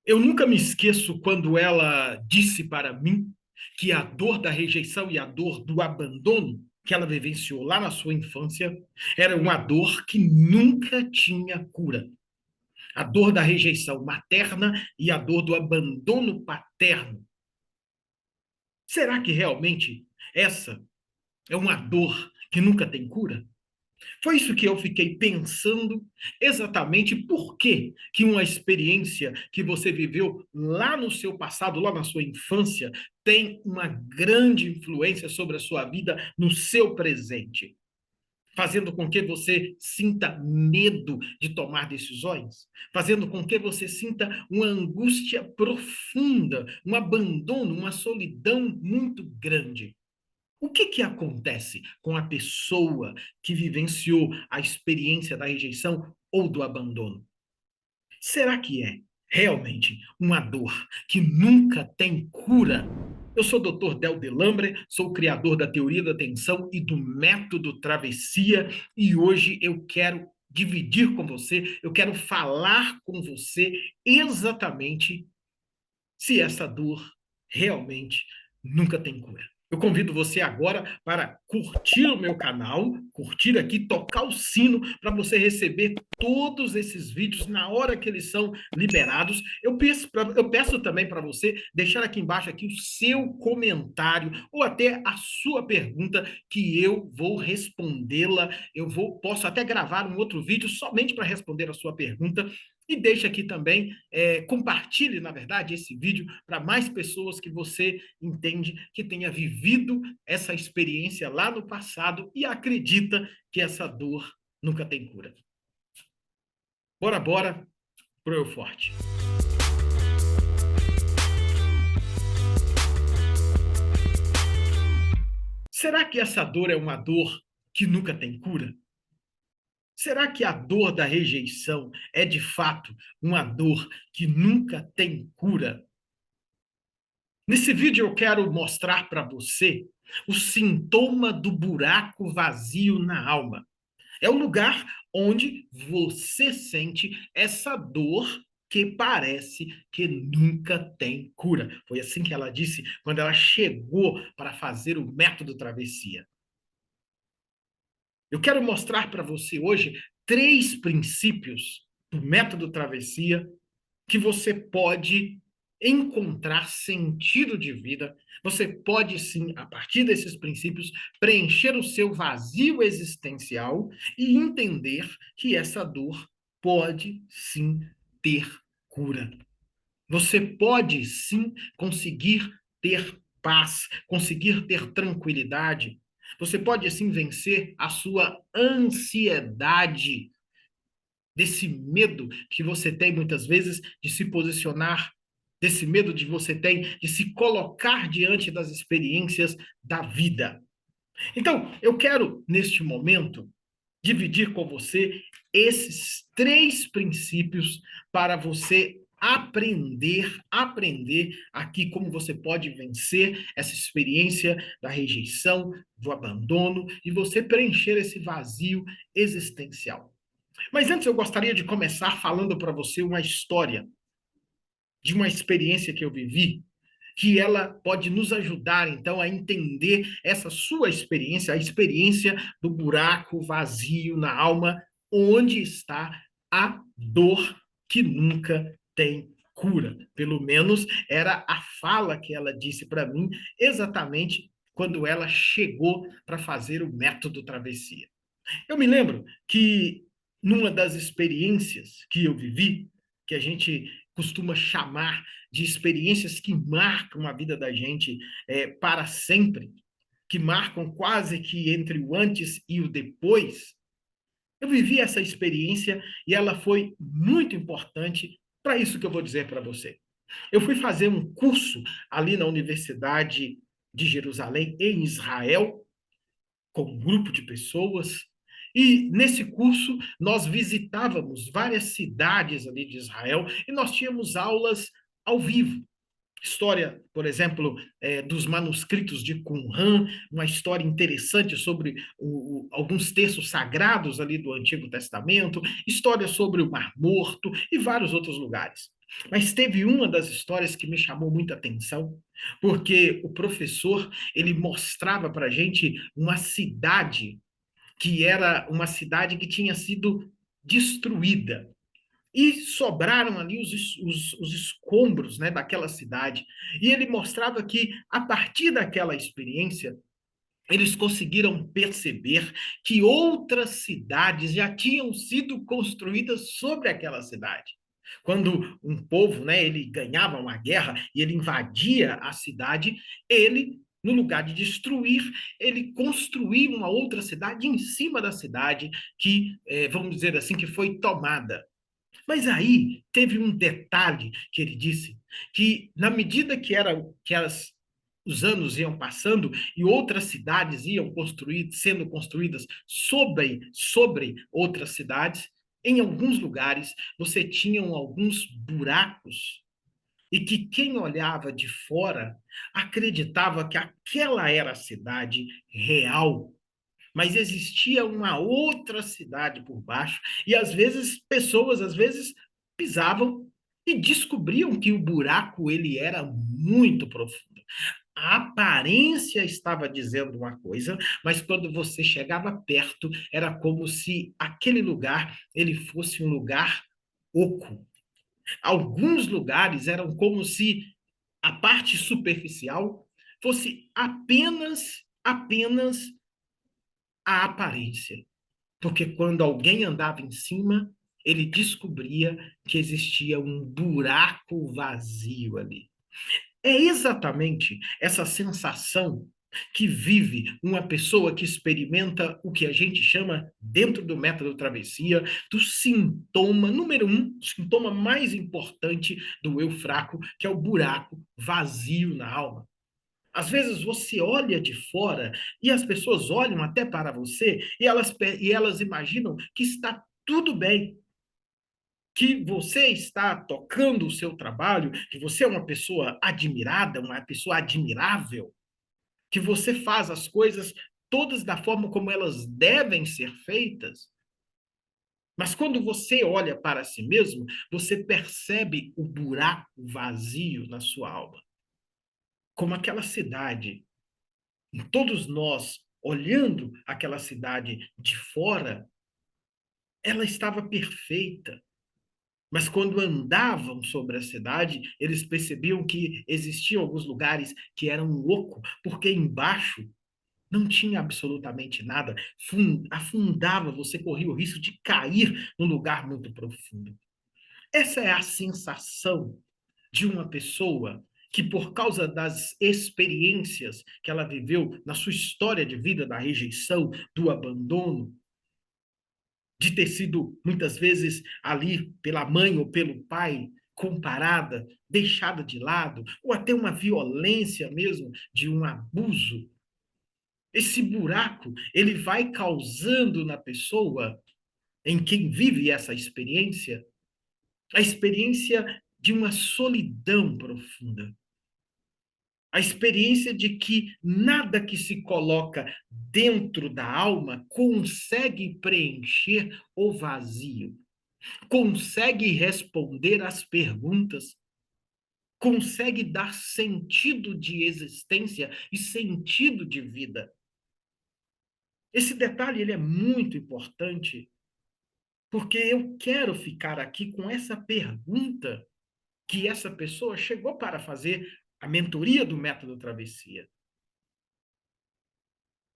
Eu nunca me esqueço quando ela disse para mim que a dor da rejeição e a dor do abandono que ela vivenciou lá na sua infância era uma dor que nunca tinha cura. A dor da rejeição materna e a dor do abandono paterno. Será que realmente essa é uma dor que nunca tem cura? Foi isso que eu fiquei pensando, exatamente por que que uma experiência que você viveu lá no seu passado, lá na sua infância, tem uma grande influência sobre a sua vida no seu presente, fazendo com que você sinta medo de tomar decisões, fazendo com que você sinta uma angústia profunda, um abandono, uma solidão muito grande. O que que acontece com a pessoa que vivenciou a experiência da rejeição ou do abandono? Será que é realmente uma dor que nunca tem cura? Eu sou o Dr. Del Delambre, sou o criador da teoria da atenção e do método travessia, e hoje eu quero dividir com você, eu quero falar com você exatamente se essa dor realmente nunca tem cura. Eu convido você agora para curtir o meu canal, curtir aqui, tocar o sino para você receber todos esses vídeos na hora que eles são liberados. Eu peço também para você deixar aqui embaixo aqui o seu comentário ou até a sua pergunta que eu vou respondê-la. Posso até gravar um outro vídeo somente para responder a sua pergunta. E deixe aqui também, compartilhe, na verdade, esse vídeo para mais pessoas que você entende que tenha vivido essa experiência lá no passado e acredita que essa dor nunca tem cura. Bora, bora pro Eu Forte. Será que essa dor é uma dor que nunca tem cura? Será que a dor da rejeição é, de fato, uma dor que nunca tem cura? Nesse vídeo eu quero mostrar para você o sintoma do buraco vazio na alma. É o lugar onde você sente essa dor que parece que nunca tem cura. Foi assim que ela disse quando ela chegou para fazer o método travessia. Eu quero mostrar para você hoje 3 princípios do método travessia que você pode encontrar sentido de vida, você pode sim, a partir desses princípios, preencher o seu vazio existencial e entender que essa dor pode sim ter cura. Você pode sim conseguir ter paz, conseguir ter tranquilidade. Você pode sim vencer a sua ansiedade, desse medo que você tem muitas vezes de se posicionar, desse medo de você tem de se colocar diante das experiências da vida. Então, eu quero, neste momento, dividir com você esses 3 princípios para você aprender aqui como você pode vencer essa experiência da rejeição, do abandono, e você preencher esse vazio existencial. Mas antes eu gostaria de começar falando para você uma história de uma experiência que eu vivi, que ela pode nos ajudar, então, a entender essa sua experiência, a experiência do buraco vazio na alma, onde está a dor que nunca tem cura. Pelo menos era a fala que ela disse para mim exatamente quando ela chegou para fazer o método travessia. Eu me lembro que numa das experiências que eu vivi, que a gente costuma chamar de experiências que marcam a vida da gente para sempre, que marcam quase que entre o antes e o depois, eu vivi essa experiência e ela foi muito importante para isso que eu vou dizer para você. Eu fui fazer um curso ali na Universidade de Jerusalém, em Israel, com um grupo de pessoas. E nesse curso nós visitávamos várias cidades ali de Israel e nós tínhamos aulas ao vivo. História, por exemplo, dos manuscritos de Qumran, uma história interessante sobre alguns textos sagrados ali do Antigo Testamento, história sobre o Mar Morto e vários outros lugares. Mas teve uma das histórias que me chamou muita atenção, porque o professor, ele mostrava para a gente uma cidade que era uma cidade que tinha sido destruída. E sobraram ali os escombros, né, daquela cidade. E ele mostrava que, a partir daquela experiência, eles conseguiram perceber que outras cidades já tinham sido construídas sobre aquela cidade. Quando um povo, né, ele ganhava uma guerra e ele invadia a cidade, ele, no lugar de destruir, ele construía uma outra cidade em cima da cidade que, vamos dizer assim, que foi tomada. Mas aí teve um detalhe que ele disse, que na medida que os anos iam passando e outras cidades iam sendo construídas sobre outras cidades, em alguns lugares você tinham alguns buracos e que quem olhava de fora acreditava que aquela era a cidade real, mas existia uma outra cidade por baixo, e às vezes pessoas às vezes pisavam e descobriam que o buraco ele era muito profundo. A aparência estava dizendo uma coisa, mas quando você chegava perto, era como se aquele lugar ele fosse um lugar oco. Alguns lugares eram como se a parte superficial fosse apenas a aparência. Porque quando alguém andava em cima, ele descobria que existia um buraco vazio ali. É exatamente essa sensação que vive uma pessoa que experimenta o que a gente chama, dentro do método travessia, do sintoma número um, o sintoma mais importante do eu fraco, que é o buraco vazio na alma. Às vezes você olha de fora e as pessoas olham até para você e elas imaginam que está tudo bem, que você está tocando o seu trabalho, que você é uma pessoa admirada, uma pessoa admirável, que você faz as coisas todas da forma como elas devem ser feitas. Mas quando você olha para si mesmo, você percebe o buraco vazio na sua alma. Como aquela cidade, todos nós, olhando aquela cidade de fora, ela estava perfeita. Mas quando andavam sobre a cidade, eles percebiam que existiam alguns lugares que eram oco, porque embaixo não tinha absolutamente nada, afundava, você corria o risco de cair num lugar muito profundo. Essa é a sensação de uma pessoa que, por causa das experiências que ela viveu na sua história de vida, da rejeição, do abandono, de ter sido muitas vezes ali pela mãe ou pelo pai comparada, deixada de lado, ou até uma violência mesmo, de um abuso. Esse buraco, ele vai causando na pessoa, em quem vive essa experiência, a experiência de uma solidão profunda. A experiência de que nada que se coloca dentro da alma consegue preencher o vazio, consegue responder às perguntas, consegue dar sentido de existência e sentido de vida. Esse detalhe ele é muito importante, porque eu quero ficar aqui com essa pergunta que essa pessoa chegou para fazer a mentoria do método travessia.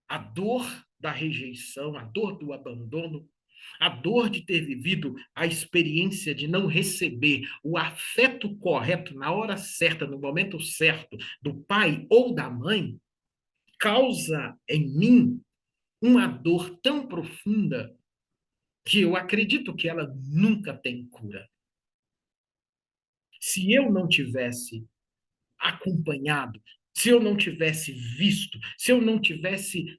A dor da rejeição, a dor do abandono, a dor de ter vivido a experiência de não receber o afeto correto na hora certa, no momento certo, do pai ou da mãe, causa em mim uma dor tão profunda que eu acredito que ela nunca tem cura. Se eu não tivesse acompanhado, se eu não tivesse visto, se eu não tivesse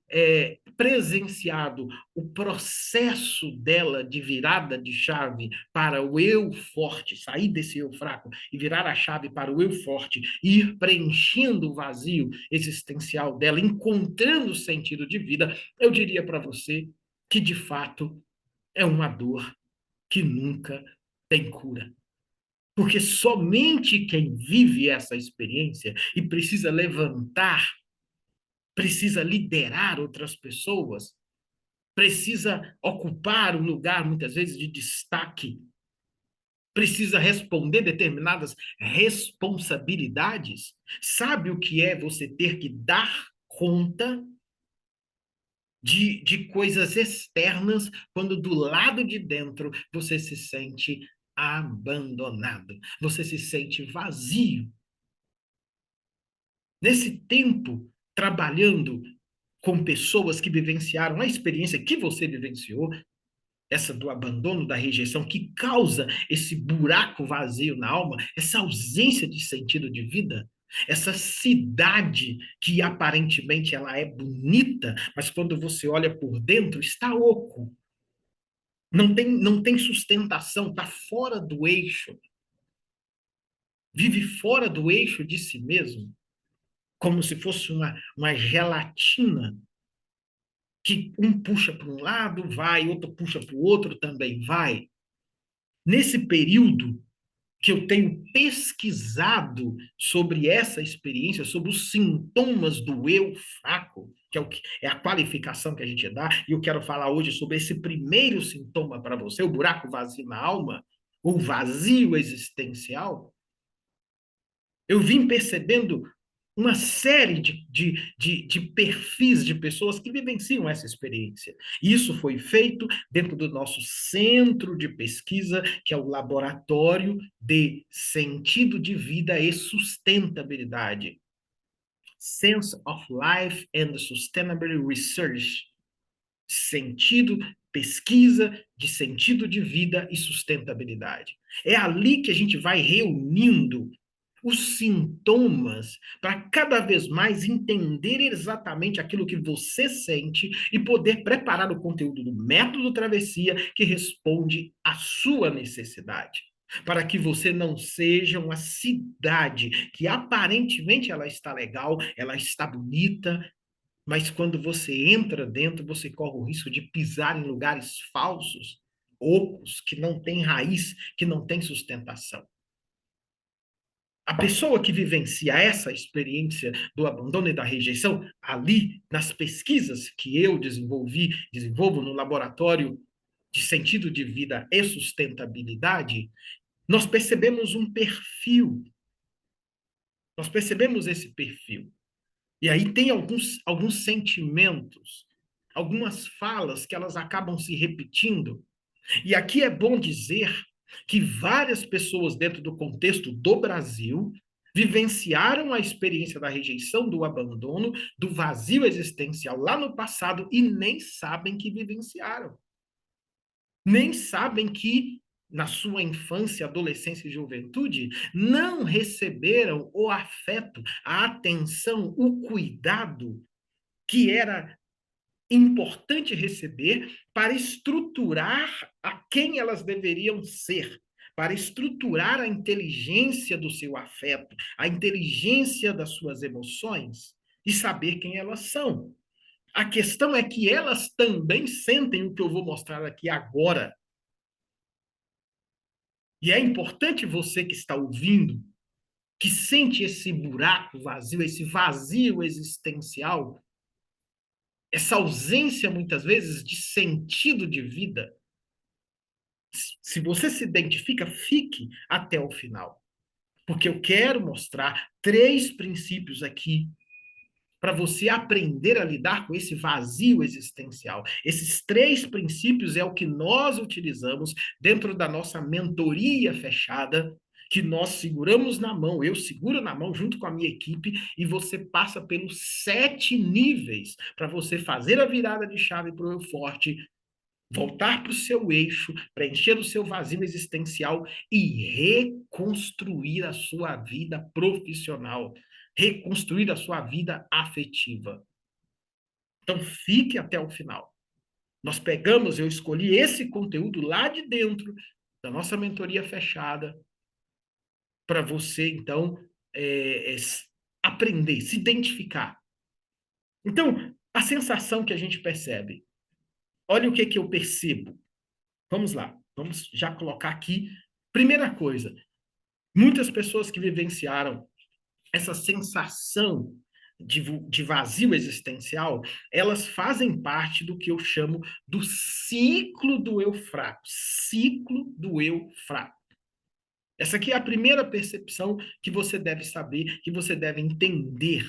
presenciado o processo dela de virada de chave para o eu forte, sair desse eu fraco e virar a chave para o eu forte, e ir preenchendo o vazio existencial dela, encontrando o sentido de vida, eu diria para você que, de fato, é uma dor que nunca tem cura. Porque somente quem vive essa experiência e precisa levantar, precisa liderar outras pessoas, precisa ocupar um lugar, muitas vezes, de destaque, precisa responder determinadas responsabilidades, sabe o que é você ter que dar conta de coisas externas, quando do lado de dentro você se sente abandonado, você se sente vazio. Nesse tempo, trabalhando com pessoas que vivenciaram a experiência que você vivenciou, essa do abandono, da rejeição, que causa esse buraco vazio na alma, essa ausência de sentido de vida, essa cidade que aparentemente ela é bonita, mas quando você olha por dentro, está oco. Não tem sustentação, está fora do eixo. Vive fora do eixo de si mesmo, como se fosse uma gelatina que um puxa para um lado, vai, outro puxa para o outro, também vai. Nesse período que eu tenho pesquisado sobre essa experiência, sobre os sintomas do eu fraco, que é, é a qualificação que a gente dá, e eu quero falar hoje sobre esse primeiro sintoma para você, o buraco vazio na alma, o vazio existencial. Eu vim percebendo uma série de perfis de pessoas que vivenciam essa experiência. Isso foi feito dentro do nosso centro de pesquisa, que é o Laboratório de Sentido de Vida e Sustentabilidade. Sense of Life and Sustainable Research. Sentido, pesquisa de sentido de vida e sustentabilidade. É ali que a gente vai reunindo os sintomas para cada vez mais entender exatamente aquilo que você sente e poder preparar o conteúdo do método Travessia que responde à sua necessidade. Para que você não seja uma cidade que aparentemente ela está legal, ela está bonita, mas quando você entra dentro, você corre o risco de pisar em lugares falsos, ocos, que não têm raiz, que não têm sustentação. A pessoa que vivencia essa experiência do abandono e da rejeição, ali nas pesquisas que eu desenvolvo no laboratório de sentido de vida e sustentabilidade, nós percebemos um perfil. Nós percebemos esse perfil. E aí tem alguns sentimentos, algumas falas que elas acabam se repetindo. E aqui é bom dizer que várias pessoas dentro do contexto do Brasil vivenciaram a experiência da rejeição, do abandono, do vazio existencial lá no passado e nem sabem que vivenciaram. Nem sabem que na sua infância, adolescência e juventude, não receberam o afeto, a atenção, o cuidado que era importante receber para estruturar a quem elas deveriam ser, para estruturar a inteligência do seu afeto, a inteligência das suas emoções e saber quem elas são. A questão é que elas também sentem o que eu vou mostrar aqui agora. E é importante você que está ouvindo, que sente esse buraco vazio, esse vazio existencial, essa ausência, muitas vezes, de sentido de vida. Se você se identifica, fique até o final. Porque eu quero mostrar 3 princípios aqui para você aprender a lidar com esse vazio existencial. Esses 3 princípios é o que nós utilizamos dentro da nossa mentoria fechada, que nós seguramos na mão, eu seguro na mão junto com a minha equipe, e você passa pelos 7 níveis para você fazer a virada de chave para o eu forte, voltar para o seu eixo, preencher o seu vazio existencial e reconstruir a sua vida profissional, reconstruir a sua vida afetiva. Então, fique até o final. Nós pegamos, eu escolhi esse conteúdo lá de dentro da nossa mentoria fechada para você, então, aprender, se identificar. Então, a sensação que a gente percebe. Olha o que eu percebo. Vamos lá, vamos já colocar aqui. Primeira coisa, Muitas pessoas que vivenciaram essa sensação de vazio existencial, elas fazem parte do que eu chamo do ciclo do eu fraco. Ciclo do eu fraco. Essa aqui é a primeira percepção que você deve saber, que você deve entender.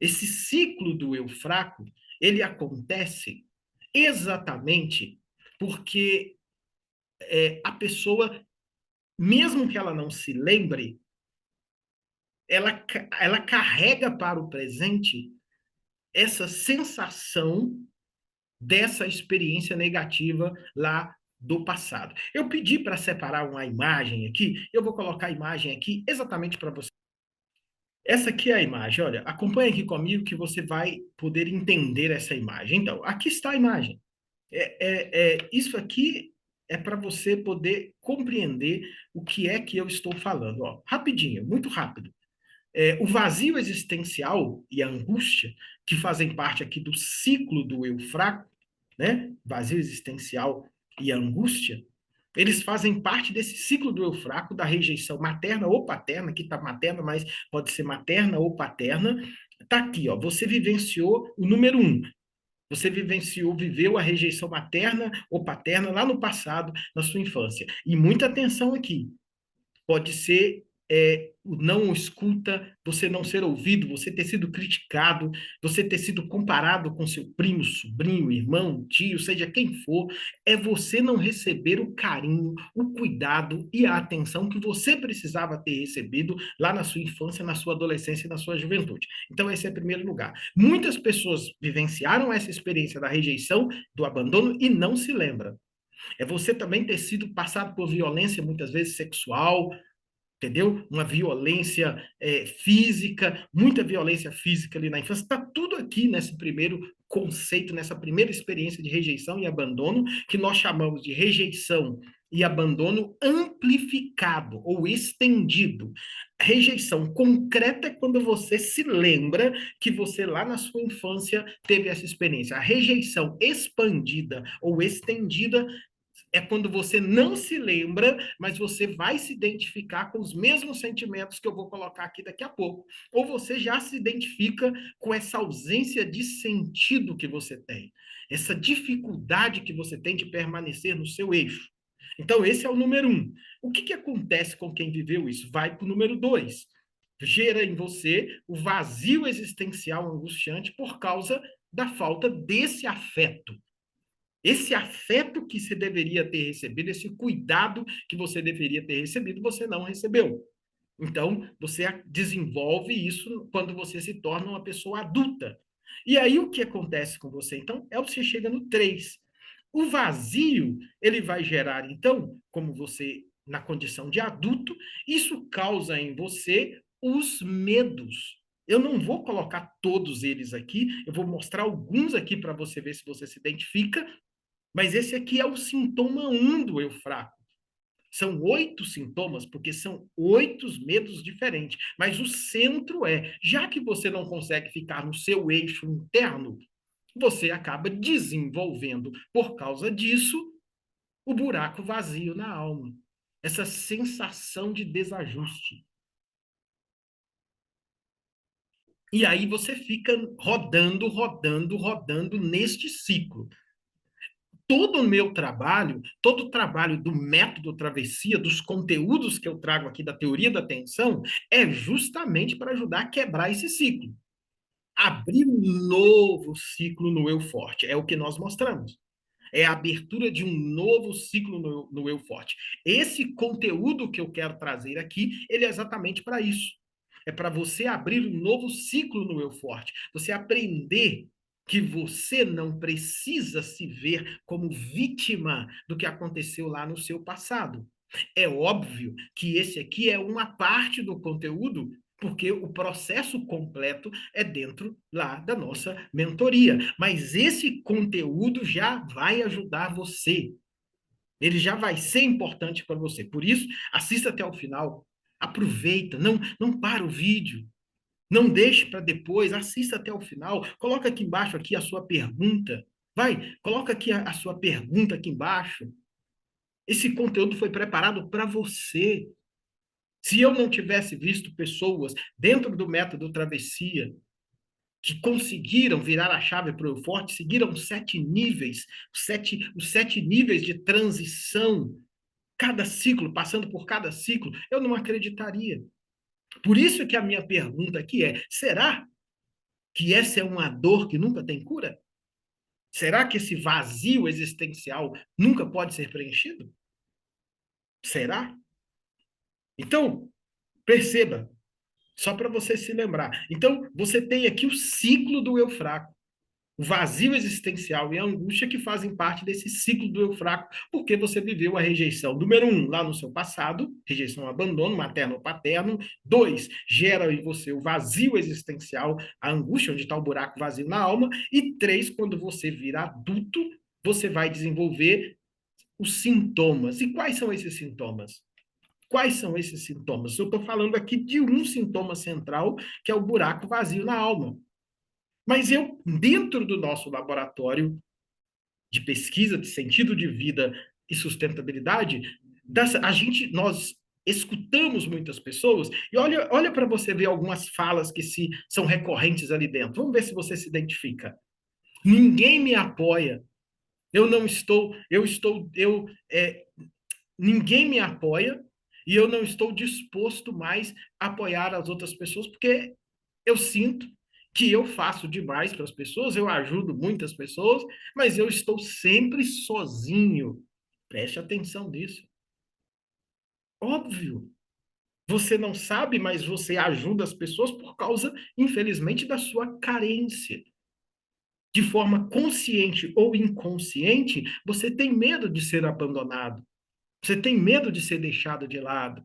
Esse ciclo do eu fraco, ele acontece exatamente porque a pessoa, mesmo que ela não se lembre, ela carrega para o presente essa sensação dessa experiência negativa lá do passado. Eu pedi para separar uma imagem aqui, eu vou colocar a imagem aqui exatamente para você. Essa aqui é a imagem, olha, acompanha aqui comigo que você vai poder entender essa imagem. Então, aqui está a imagem. Isso aqui é para você poder compreender o que é que eu estou falando. Ó, rapidinho, muito rápido. O vazio existencial e a angústia, que fazem parte aqui do ciclo do eu fraco, né? Vazio existencial e a angústia, eles fazem parte desse ciclo do eu fraco, da rejeição materna ou paterna, que está materna, mas pode ser materna ou paterna. Está aqui, ó. Você vivenciou o número um. Você viveu a rejeição materna ou paterna lá no passado, na sua infância. E muita atenção aqui. Pode ser o não escuta, você não ser ouvido, você ter sido criticado, você ter sido comparado com seu primo, sobrinho, irmão, tio, seja quem for, é você não receber o carinho, o cuidado e a atenção que você precisava ter recebido lá na sua infância, na sua adolescência e na sua juventude. Então, esse é o primeiro lugar. Muitas pessoas vivenciaram essa experiência da rejeição, do abandono e não se lembram. É você também ter sido passado por violência, muitas vezes sexual, entendeu? Uma violência física, muita violência física ali na infância. Está tudo aqui nesse primeiro conceito, nessa primeira experiência de rejeição e abandono, que nós chamamos de rejeição e abandono amplificado ou estendido. Rejeição concreta é quando você se lembra que você lá na sua infância teve essa experiência. A rejeição expandida ou estendida é quando você não se lembra, mas você vai se identificar com os mesmos sentimentos que eu vou colocar aqui daqui a pouco. Ou você já se identifica com essa ausência de sentido que você tem, essa dificuldade que você tem de permanecer no seu eixo. Então, esse é o número um. O que acontece com quem viveu isso? Vai para o número dois. Gera em você o vazio existencial angustiante por causa da falta desse afeto. Esse afeto que você deveria ter recebido, esse cuidado que você deveria ter recebido, você não recebeu. Então, você desenvolve isso quando você se torna uma pessoa adulta. E aí, o que acontece com você, então, é o que você chega no 3. O vazio, ele vai gerar, então, como você, na condição de adulto, isso causa em você os medos. Eu não vou colocar todos eles aqui, eu vou mostrar alguns aqui para você ver se você se identifica, mas esse aqui é o sintoma 1 do eu fraco. São 8 sintomas, porque são 8 medos diferentes. Mas o centro já que você não consegue ficar no seu eixo interno, você acaba desenvolvendo, por causa disso, o buraco vazio na alma. Essa sensação de desajuste. E aí você fica rodando, rodando, rodando neste ciclo. Todo o meu trabalho, todo o trabalho do método travessia, dos conteúdos que eu trago aqui da teoria da atenção, é justamente para ajudar a quebrar esse ciclo. Abrir um novo ciclo no eu forte. É o que nós mostramos. É a abertura de um novo ciclo no eu forte. Esse conteúdo que eu quero trazer aqui, ele é exatamente para isso. É para você abrir um novo ciclo no eu forte. Você aprender que você não precisa se ver como vítima do que aconteceu lá no seu passado. É óbvio que esse aqui é uma parte do conteúdo, porque o processo completo é dentro lá da nossa mentoria. Mas esse conteúdo já vai ajudar você. Ele já vai ser importante para você. Por isso, assista até o final. Aproveita, não para o vídeo. Não deixe para depois, assista até o final. Coloca aqui embaixo aqui a sua pergunta. Vai, coloca aqui a sua pergunta aqui embaixo. Esse conteúdo foi preparado para você. Se eu não tivesse visto pessoas dentro do método travessia que conseguiram virar a chave para o eu forte, seguiram 7 níveis, os sete níveis de transição, cada ciclo, passando por cada ciclo, eu não acreditaria. Por isso que a minha pergunta aqui é: será que essa é uma dor que nunca tem cura? Será que esse vazio existencial nunca pode ser preenchido? Será? Então, perceba, só para você se lembrar. Então, você tem aqui o ciclo do eu fraco, o vazio existencial e a angústia que fazem parte desse ciclo do eu fraco, porque você viveu a rejeição. Número 1, lá no seu passado, rejeição, abandono, materno ou paterno. 2, gera em você o vazio existencial, a angústia, onde está o buraco vazio na alma. E 3, quando você vira adulto, você vai desenvolver os sintomas. E quais são esses sintomas? Quais são esses sintomas? Eu estou falando aqui de um sintoma central, que é o buraco vazio na alma. Mas eu, dentro do nosso laboratório de pesquisa de sentido de vida e sustentabilidade, nós escutamos muitas pessoas e olha para você ver algumas falas que são recorrentes ali dentro. Vamos ver se você se identifica. Ninguém me apoia. Eu não estou, eu estou, eu, ninguém me apoia e eu não estou disposto mais a apoiar as outras pessoas porque eu sinto que eu faço demais para as pessoas, eu ajudo muitas pessoas, mas eu estou sempre sozinho. Preste atenção nisso. Óbvio, você não sabe, mas você ajuda as pessoas por causa, infelizmente, da sua carência. De forma consciente ou inconsciente, você tem medo de ser abandonado. Você tem medo de ser deixado de lado.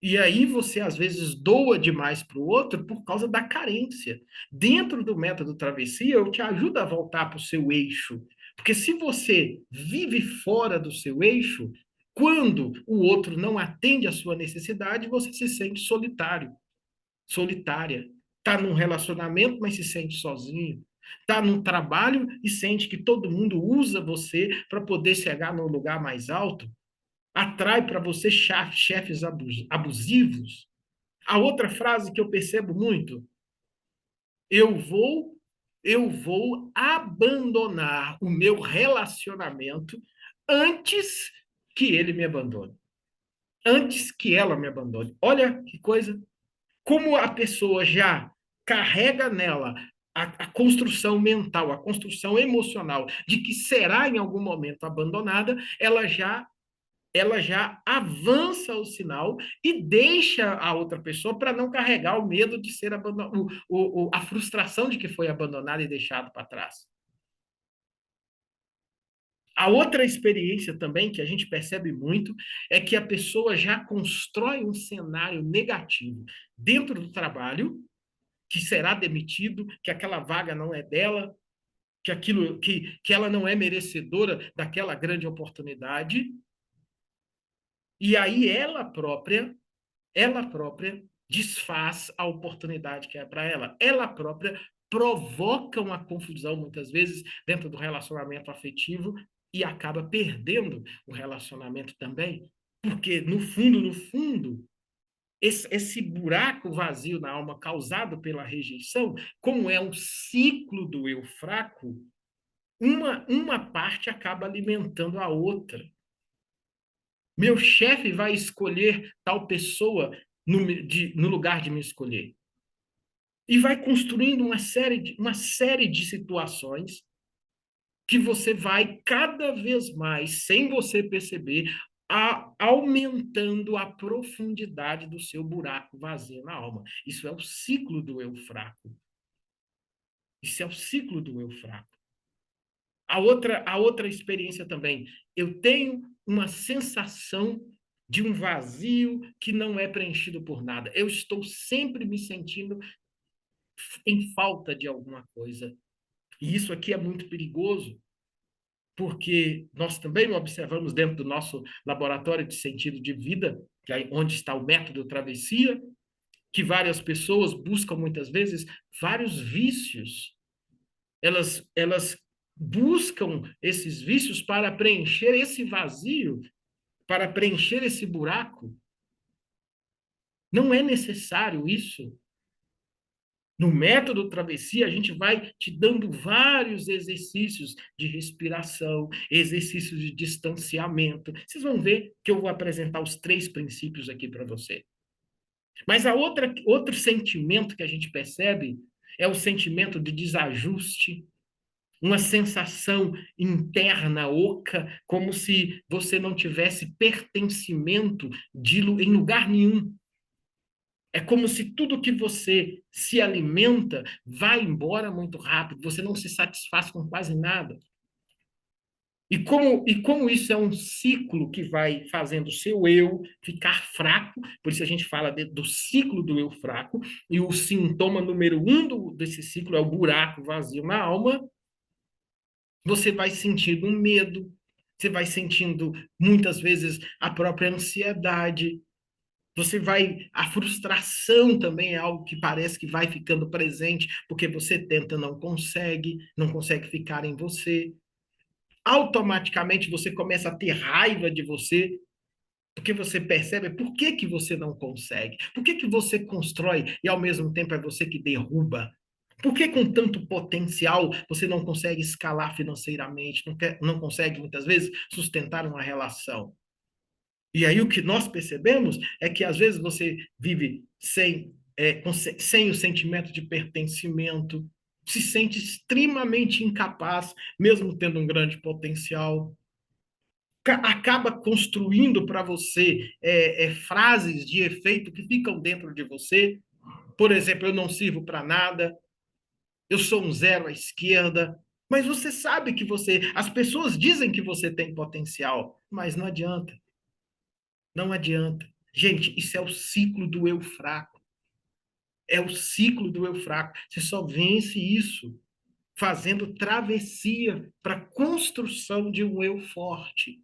E aí você, às vezes, doa demais para o outro por causa da carência. Dentro do método travessia, eu te ajudo a voltar para o seu eixo. Porque se você vive fora do seu eixo, quando o outro não atende à sua necessidade, você se sente solitário, solitária. Está num relacionamento, mas se sente sozinho. Está num trabalho e sente que todo mundo usa você para poder chegar no lugar mais alto, atrai para você chefes abusivos. A outra frase que eu percebo muito, eu vou eu vou abandonar o meu relacionamento antes que ele me abandone, antes que ela me abandone. Olha que coisa, como a pessoa já carrega nela a construção mental, a construção emocional de que será em algum momento abandonada, ela já avança o sinal e deixa a outra pessoa para não carregar o medo de ser abandonado, a frustração de que foi abandonado e deixado para trás. A outra experiência também que a gente percebe muito é que a pessoa já constrói um cenário negativo dentro do trabalho, que será demitido, que aquela vaga não é dela, que ela não é merecedora daquela grande oportunidade. E aí ela própria desfaz a oportunidade que é para ela. Ela própria provoca uma confusão, muitas vezes, dentro do relacionamento afetivo e acaba perdendo o relacionamento também. Porque, no fundo, esse buraco vazio na alma causado pela rejeição, como é um ciclo do eu fraco, uma parte acaba alimentando a outra. Meu chefe vai escolher tal pessoa no lugar de me escolher. E vai construindo uma série de situações que você vai cada vez mais, sem você perceber, aumentando a profundidade do seu buraco vazio na alma. Isso é o ciclo do eu fraco. Isso é o ciclo do eu fraco. A outra experiência também, eu tenho uma sensação de um vazio que não é preenchido por nada. Eu estou sempre me sentindo em falta de alguma coisa. E isso aqui é muito perigoso, porque nós também observamos dentro do nosso laboratório de sentido de vida, que é onde está o método travessia, que várias pessoas buscam muitas vezes vários vícios. Elas buscam esses vícios para preencher esse vazio, para preencher esse buraco. Não é necessário isso. No método travessia, a gente vai te dando vários exercícios de respiração, exercícios de distanciamento. Vocês vão ver que eu vou apresentar os 3 princípios aqui para você. Mas outro sentimento que a gente percebe é o sentimento de desajuste, uma sensação interna oca, como se você não tivesse pertencimento em lugar nenhum. É como se tudo que você se alimenta vai embora muito rápido, você não se satisfaz com quase nada. E como isso é um ciclo que vai fazendo o seu eu ficar fraco, por isso a gente fala do ciclo do eu fraco, e o sintoma número 1 desse ciclo é o buraco vazio na alma, você vai sentindo um medo, você vai sentindo muitas vezes a própria ansiedade, a frustração também é algo que parece que vai ficando presente, porque você tenta, não consegue ficar em você. Automaticamente você começa a ter raiva de você, porque você percebe por que que você não consegue, por que que você constrói e ao mesmo tempo é você que derruba. Por que com tanto potencial você não consegue escalar financeiramente, não consegue muitas vezes sustentar uma relação? E aí o que nós percebemos é que às vezes você vive sem o sentimento de pertencimento, se sente extremamente incapaz, mesmo tendo um grande potencial. Acaba construindo para você frases de efeito que ficam dentro de você. Por exemplo, eu não sirvo para nada, eu sou um zero à esquerda. Mas você sabe que as pessoas dizem que você tem potencial, mas não adianta. Não adianta. Gente, isso é o ciclo do eu fraco. É o ciclo do eu fraco. Você só vence isso fazendo travessia para a construção de um eu forte.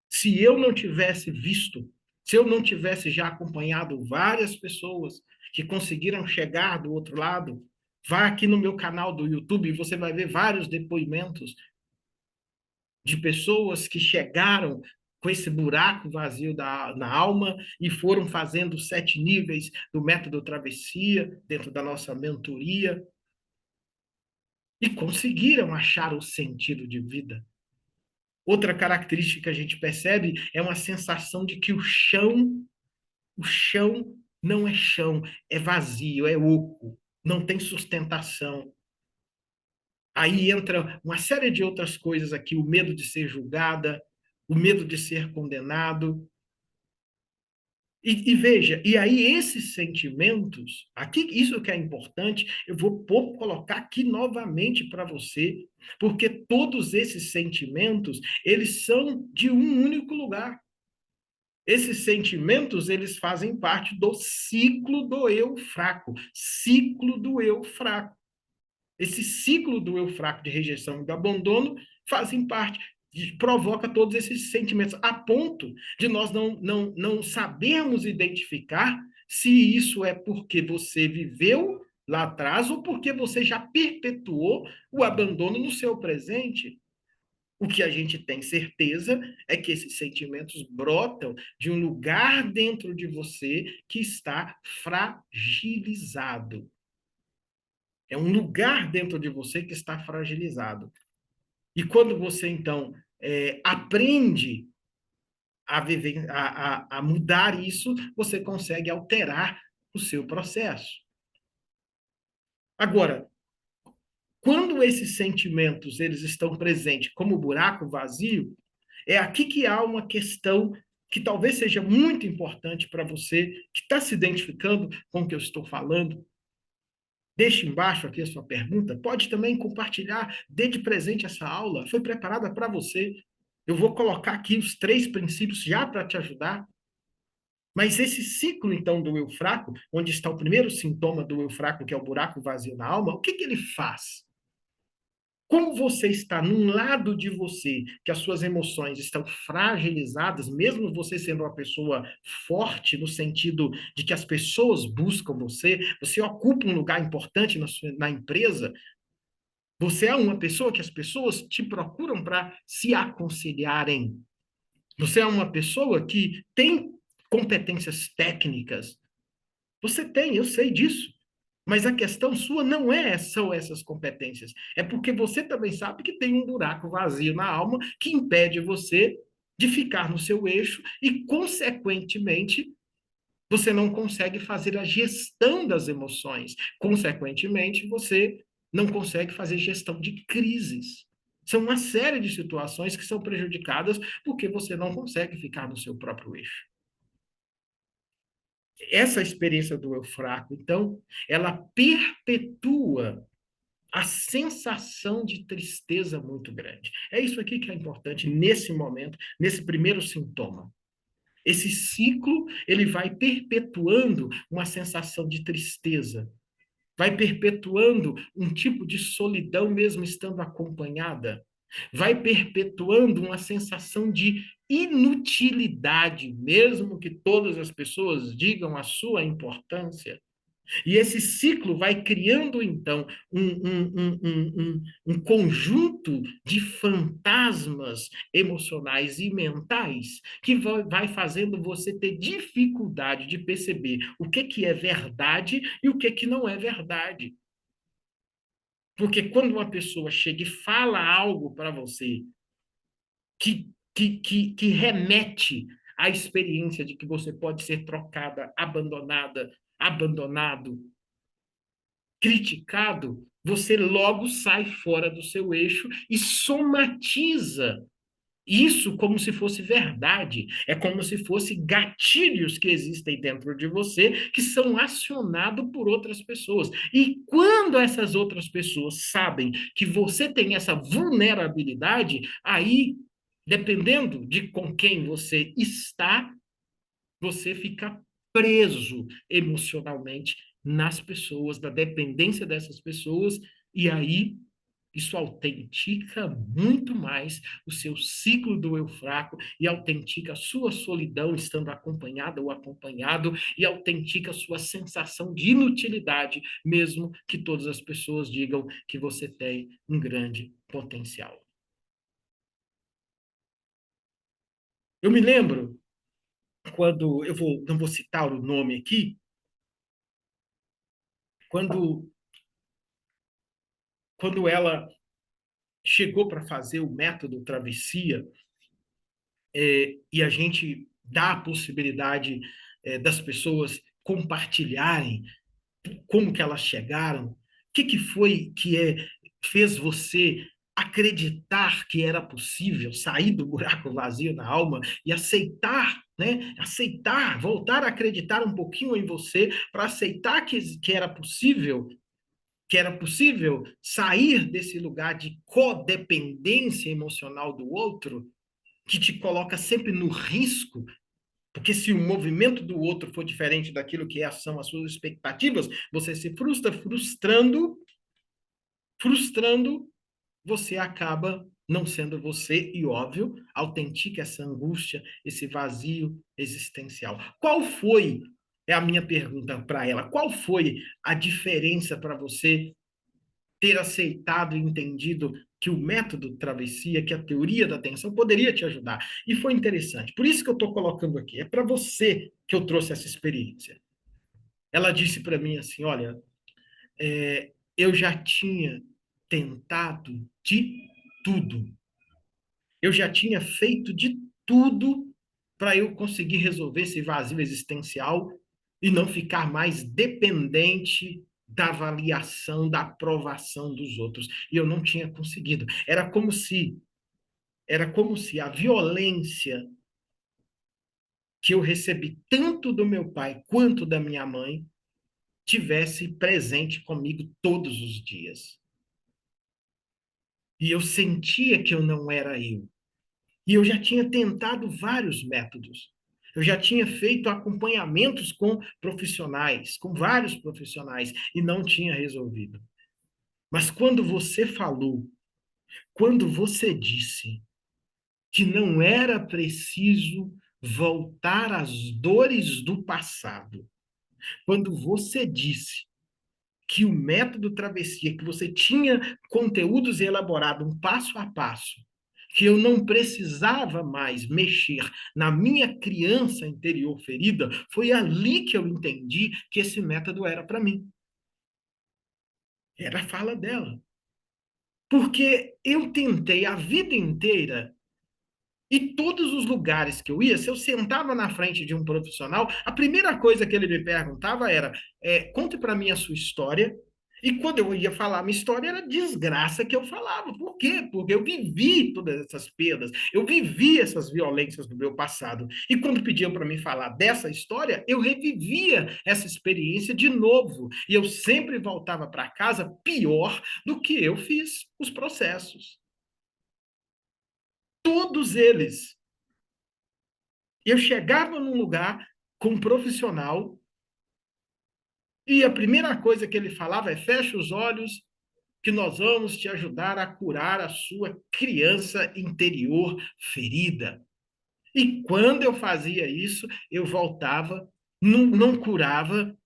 Se eu não tivesse visto, se eu não tivesse já acompanhado várias pessoas que conseguiram chegar do outro lado, vá aqui no meu canal do YouTube e você vai ver vários depoimentos de pessoas que chegaram com esse buraco vazio na alma e foram fazendo 7 níveis do método travessia dentro da nossa mentoria e conseguiram achar o sentido de vida. Outra característica que a gente percebe é uma sensação de que o chão não é chão, é vazio, é oco, não tem sustentação. Aí entra uma série de outras coisas aqui, o medo de ser julgada, o medo de ser condenado. E veja, e aí esses sentimentos, aqui isso que é importante, eu vou colocar aqui novamente para você, porque todos esses sentimentos, eles são de um único lugar. Esses sentimentos, eles fazem parte do ciclo do eu fraco, ciclo do eu fraco. Esse ciclo do eu fraco de rejeição e do abandono fazem parte, provoca todos esses sentimentos, a ponto de nós não sabermos identificar se isso é porque você viveu lá atrás ou porque você já perpetuou o abandono no seu presente. O que a gente tem certeza é que esses sentimentos brotam de um lugar dentro de você que está fragilizado. É um lugar dentro de você que está fragilizado. E quando você, então, aprende a mudar isso, você consegue alterar o seu processo. Agora, quando esses sentimentos eles estão presentes como buraco vazio, é aqui que há uma questão que talvez seja muito importante para você que está se identificando com o que eu estou falando. Deixe embaixo aqui a sua pergunta. Pode também compartilhar, dê de presente essa aula. Foi preparada para você. Eu vou colocar aqui os 3 princípios já para te ajudar. Mas esse ciclo, então, do eu fraco, onde está o primeiro sintoma do eu fraco, que é o buraco vazio na alma, o que que ele faz? Como você está num lado de você que as suas emoções estão fragilizadas, mesmo você sendo uma pessoa forte, no sentido de que as pessoas buscam você, você ocupa um lugar importante na empresa, você é uma pessoa que as pessoas te procuram para se aconselharem. Você é uma pessoa que tem competências técnicas. Você tem, eu sei disso. Mas a questão sua não são essas competências. É porque você também sabe que tem um buraco vazio na alma que impede você de ficar no seu eixo e, consequentemente, você não consegue fazer a gestão das emoções. Consequentemente, você não consegue fazer gestão de crises. São uma série de situações que são prejudicadas porque você não consegue ficar no seu próprio eixo. Essa experiência do eu fraco, então, ela perpetua a sensação de tristeza muito grande. É isso aqui que é importante nesse momento, nesse primeiro sintoma. Esse ciclo, ele vai perpetuando uma sensação de tristeza, vai perpetuando um tipo de solidão mesmo estando acompanhada, vai perpetuando uma sensação de inutilidade, mesmo que todas as pessoas digam a sua importância. E esse ciclo vai criando, então, um conjunto de fantasmas emocionais e mentais que vai fazendo você ter dificuldade de perceber o que é verdade e o que não é verdade. Porque quando uma pessoa chega e fala algo para você que remete à experiência de que você pode ser trocada, abandonada, abandonado, criticado, você logo sai fora do seu eixo e somatiza isso como se fosse verdade. É como se fosse gatilhos que existem dentro de você que são acionados por outras pessoas. E quando essas outras pessoas sabem que você tem essa vulnerabilidade, aí, dependendo de com quem você está, você fica preso emocionalmente nas pessoas, na dependência dessas pessoas, e aí isso autentica muito mais o seu ciclo do eu fraco e autentica a sua solidão estando acompanhada ou acompanhado e autentica a sua sensação de inutilidade, mesmo que todas as pessoas digam que você tem um grande potencial. Eu me lembro quando não vou citar o nome aqui, quando ela chegou para fazer o método travessia, e a gente dá a possibilidade das pessoas compartilharem como que elas chegaram, o que foi fez você acreditar que era possível sair do buraco vazio na alma e aceitar, né? Aceitar, voltar a acreditar um pouquinho em você para aceitar que era possível sair desse lugar de codependência emocional do outro, que te coloca sempre no risco, porque se o movimento do outro for diferente daquilo que são as suas expectativas, você se frustra, frustrando, você acaba não sendo você e, óbvio, autentica essa angústia, esse vazio existencial. Qual foi, é a minha pergunta para ela, qual foi a diferença para você ter aceitado e entendido que o método travessia, que a teoria da atenção poderia te ajudar? E foi interessante. Por isso que eu estou colocando aqui. É para você que eu trouxe essa experiência. Ela disse para mim assim: olha, eu já tinha tentado de tudo. Eu já tinha feito de tudo para eu conseguir resolver esse vazio existencial e não ficar mais dependente da avaliação, da aprovação dos outros. E eu não tinha conseguido. Era como se a violência que eu recebi tanto do meu pai quanto da minha mãe tivesse presente comigo todos os dias. E eu sentia que eu não era eu. E eu já tinha tentado vários métodos. Eu já tinha feito acompanhamentos com profissionais, com vários profissionais, e não tinha resolvido. Mas quando você falou, quando você disse que não era preciso voltar às dores do passado, quando você disse que o método travessia, que você tinha conteúdos elaborados um passo a passo, que eu não precisava mais mexer na minha criança interior ferida, foi ali que eu entendi que esse método era para mim. Era a fala dela. Porque eu tentei a vida inteira. E todos os lugares que eu ia, se eu sentava na frente de um profissional, a primeira coisa que ele me perguntava era: conte para mim a sua história. E quando eu ia falar a minha história, era desgraça que eu falava. Por quê? Porque eu vivi todas essas perdas, eu vivi essas violências do meu passado. E quando pediam para mim falar dessa história, eu revivia essa experiência de novo. E eu sempre voltava para casa pior do que eu fiz os processos. Todos eles. Eu chegava num lugar com um profissional e a primeira coisa que ele falava é: feche os olhos, que nós vamos te ajudar a curar a sua criança interior ferida. E quando eu fazia isso, eu voltava, não curava,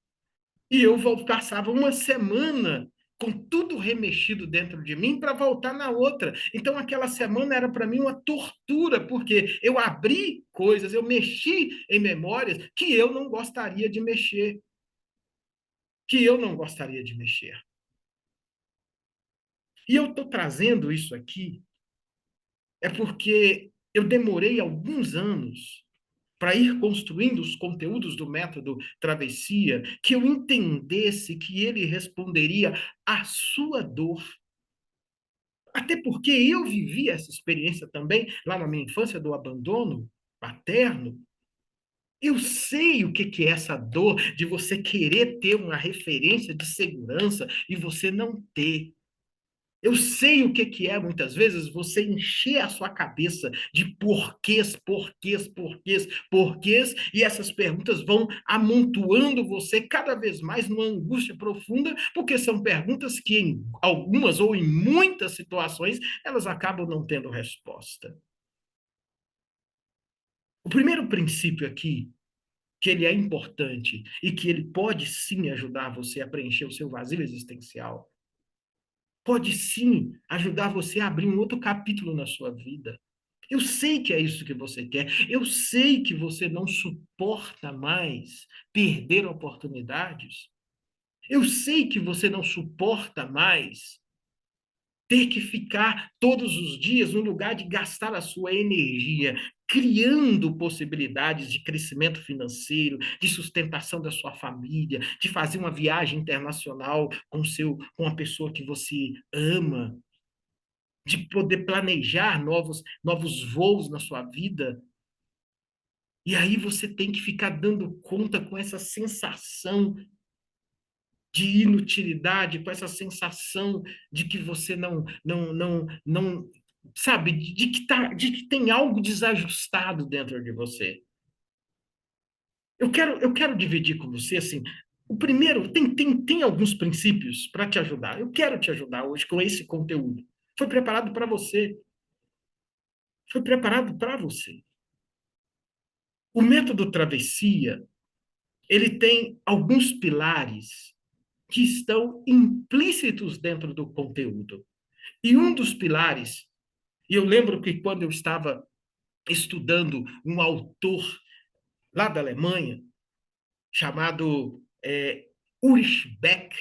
e eu passava uma semana com tudo remexido dentro de mim para voltar na outra. Então, aquela semana era para mim uma tortura, porque eu abri coisas, eu mexi em memórias que eu não gostaria de mexer, que eu não gostaria de mexer. E eu estou trazendo isso aqui é porque eu demorei alguns anos para ir construindo os conteúdos do método Travessia, que eu entendesse que ele responderia à sua dor. Até porque eu vivi essa experiência também lá na minha infância do abandono paterno. Eu sei o que é essa dor de você querer ter uma referência de segurança e você não ter. Eu sei o que é, muitas vezes, você encher a sua cabeça de porquês, porquês, porquês, porquês, e essas perguntas vão amontoando você cada vez mais numa angústia profunda, porque são perguntas que, em algumas ou em muitas situações, elas acabam não tendo resposta. O primeiro princípio aqui, que ele é importante e que ele pode sim ajudar você a preencher o seu vazio existencial, pode sim ajudar você a abrir um outro capítulo na sua vida. Eu sei que é isso que você quer. Eu sei que você não suporta mais perder oportunidades. Eu sei que você não suporta mais ter que ficar todos os dias no lugar de gastar a sua energia criando possibilidades de crescimento financeiro, de sustentação da sua família, de fazer uma viagem internacional com a pessoa que você ama, de poder planejar novos voos na sua vida. E aí você tem que ficar dando conta com essa sensação de inutilidade, com essa sensação de que você não sabe, de que tem algo desajustado dentro de você. Eu quero dividir com você, assim, o primeiro, tem alguns princípios para te ajudar. Eu quero te ajudar hoje com esse conteúdo. Foi preparado para você. Foi preparado para você. O método travessia, ele tem alguns pilares que estão implícitos dentro do conteúdo. E um dos pilares, e eu lembro que quando eu estava estudando um autor lá da Alemanha, chamado Ulrich Beck,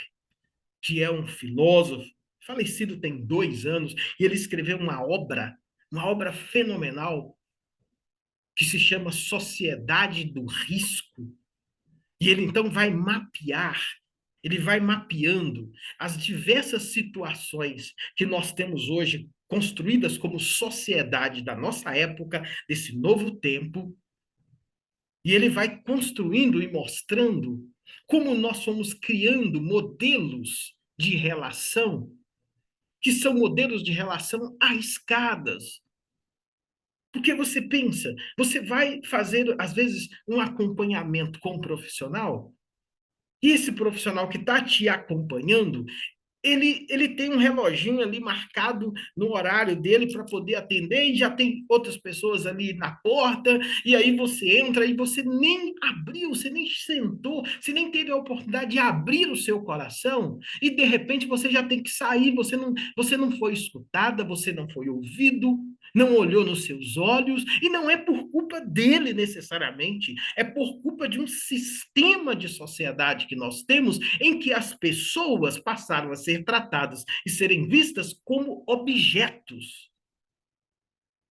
que é um filósofo, falecido tem 2 anos, e ele escreveu uma obra fenomenal, que se chama Sociedade do Risco. E ele então ele vai mapeando as diversas situações que nós temos hoje construídas como sociedade da nossa época, desse novo tempo, e ele vai construindo e mostrando como nós fomos criando modelos de relação, que são modelos de relação arriscadas. Porque você pensa, você vai fazer, às vezes, um acompanhamento com um profissional, e esse profissional que está te acompanhando, ele tem um reloginho ali marcado no horário dele para poder atender, e já tem outras pessoas ali na porta, e aí você entra e você nem abriu, você nem sentou, você nem teve a oportunidade de abrir o seu coração, e de repente você já tem que sair, você não foi escutada, você não foi ouvido, não olhou nos seus olhos, e não é por culpa dele necessariamente, é por culpa de um sistema de sociedade que nós temos, em que as pessoas passaram a ser tratadas e serem vistas como objetos.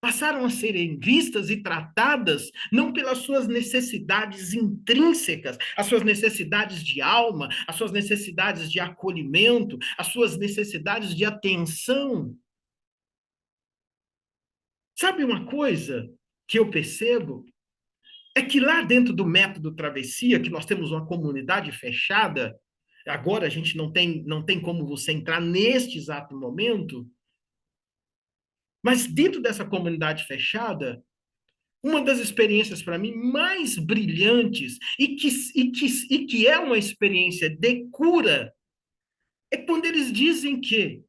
Passaram a serem vistas e tratadas não pelas suas necessidades intrínsecas, as suas necessidades de alma, as suas necessidades de acolhimento, as suas necessidades de atenção. Sabe uma coisa que eu percebo? É que lá dentro do método travessia, que nós temos uma comunidade fechada, agora a gente não tem como você entrar neste exato momento, mas dentro dessa comunidade fechada, uma das experiências para mim mais brilhantes e que é uma experiência de cura é quando eles dizem que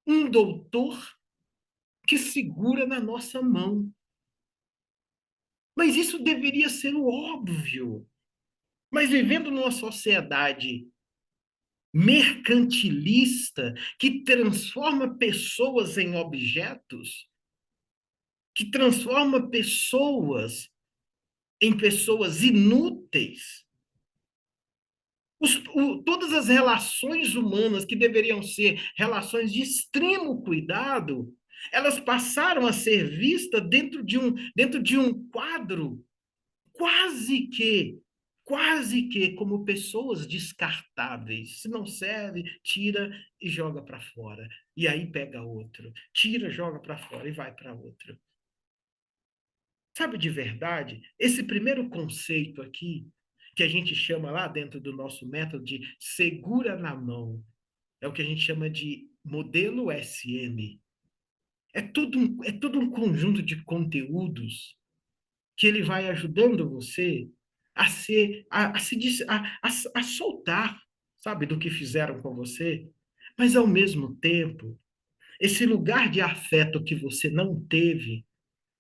um doutor que segura na nossa mão. Mas isso deveria ser o óbvio. Mas vivendo numa sociedade mercantilista que transforma pessoas em objetos, que transforma pessoas em pessoas inúteis, todas as relações humanas que deveriam ser relações de extremo cuidado, elas passaram a ser vistas dentro de um quadro quase que, quase que como pessoas descartáveis. Se não serve, tira e joga para fora. E aí pega outro. Tira, joga para fora e vai para outro. Sabe de verdade? Esse primeiro conceito aqui, que a gente chama lá dentro do nosso método de segura na mão, é o que a gente chama de modelo SM. É tudo um conjunto de conteúdos que ele vai ajudando você a soltar, sabe, do que fizeram com você, mas ao mesmo tempo, esse lugar de afeto que você não teve,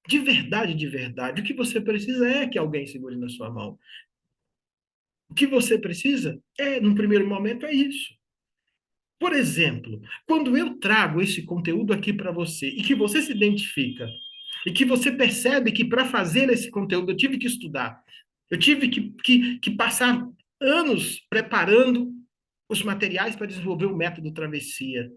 de verdade, o que você precisa é que alguém segure na sua mão. O que você precisa num primeiro momento, é isso. Por exemplo, quando eu trago esse conteúdo aqui para você e que você se identifica e que você percebe que para fazer esse conteúdo eu tive que estudar, eu tive que passar anos preparando os materiais para desenvolver o método travessia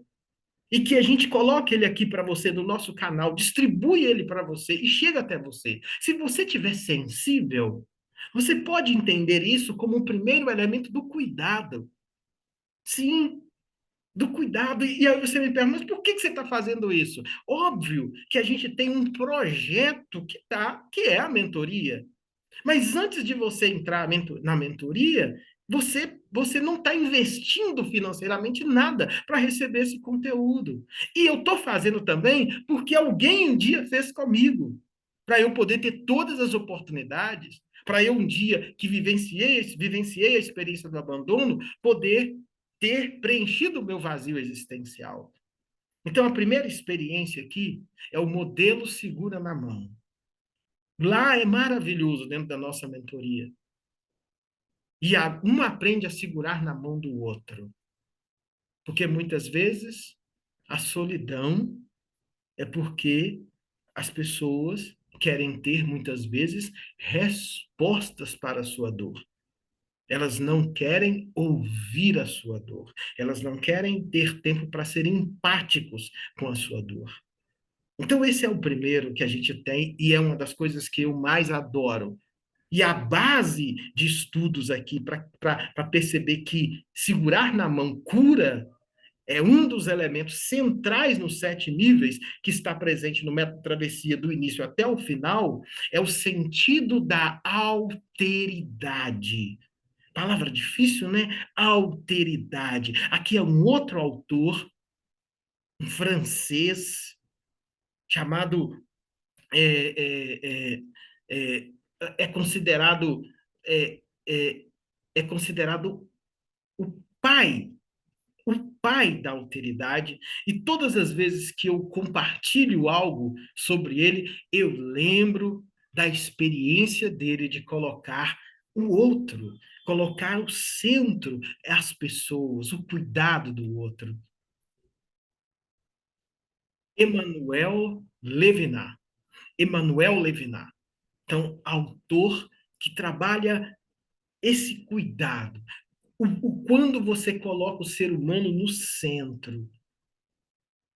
e que a gente coloca ele aqui para você no nosso canal, distribui ele para você e chega até você. Se você tiver sensível, você pode entender isso como um primeiro elemento do cuidado. Sim, do cuidado. E aí você me pergunta, mas por que você está fazendo isso? Óbvio que a gente tem um projeto que é a mentoria. Mas antes de você entrar na mentoria, você não está investindo financeiramente nada para receber esse conteúdo. E eu estou fazendo também porque alguém um dia fez comigo, para eu poder ter todas as oportunidades, para eu um dia que vivenciei a experiência do abandono, poder ter preenchido o meu vazio existencial. Então, a primeira experiência aqui é o modelo segura na mão. Lá é maravilhoso dentro da nossa mentoria. E um aprende a segurar na mão do outro. Porque muitas vezes a solidão é porque as pessoas querem ter, muitas vezes, respostas para a sua dor. Elas não querem ouvir a sua dor. Elas não querem ter tempo para ser empáticos com a sua dor. Então, esse é o primeiro que a gente tem e é uma das coisas que eu mais adoro. E a base de estudos aqui para perceber que segurar na mão cura é um dos elementos centrais nos 7 níveis que está presente no método travessia do início até o final, é o sentido da alteridade. Palavra difícil, né? Alteridade. Aqui é um outro autor, um francês, chamado é, é, é, é considerado é, é, é considerado o pai o pai da alteridade, e todas as vezes que eu compartilho algo sobre ele, eu lembro da experiência dele de colocar o outro, colocar o centro, as pessoas, o cuidado do outro. Emmanuel Levinas. Emmanuel Levinas. Então, autor que trabalha esse cuidado. Quando você coloca o ser humano no centro,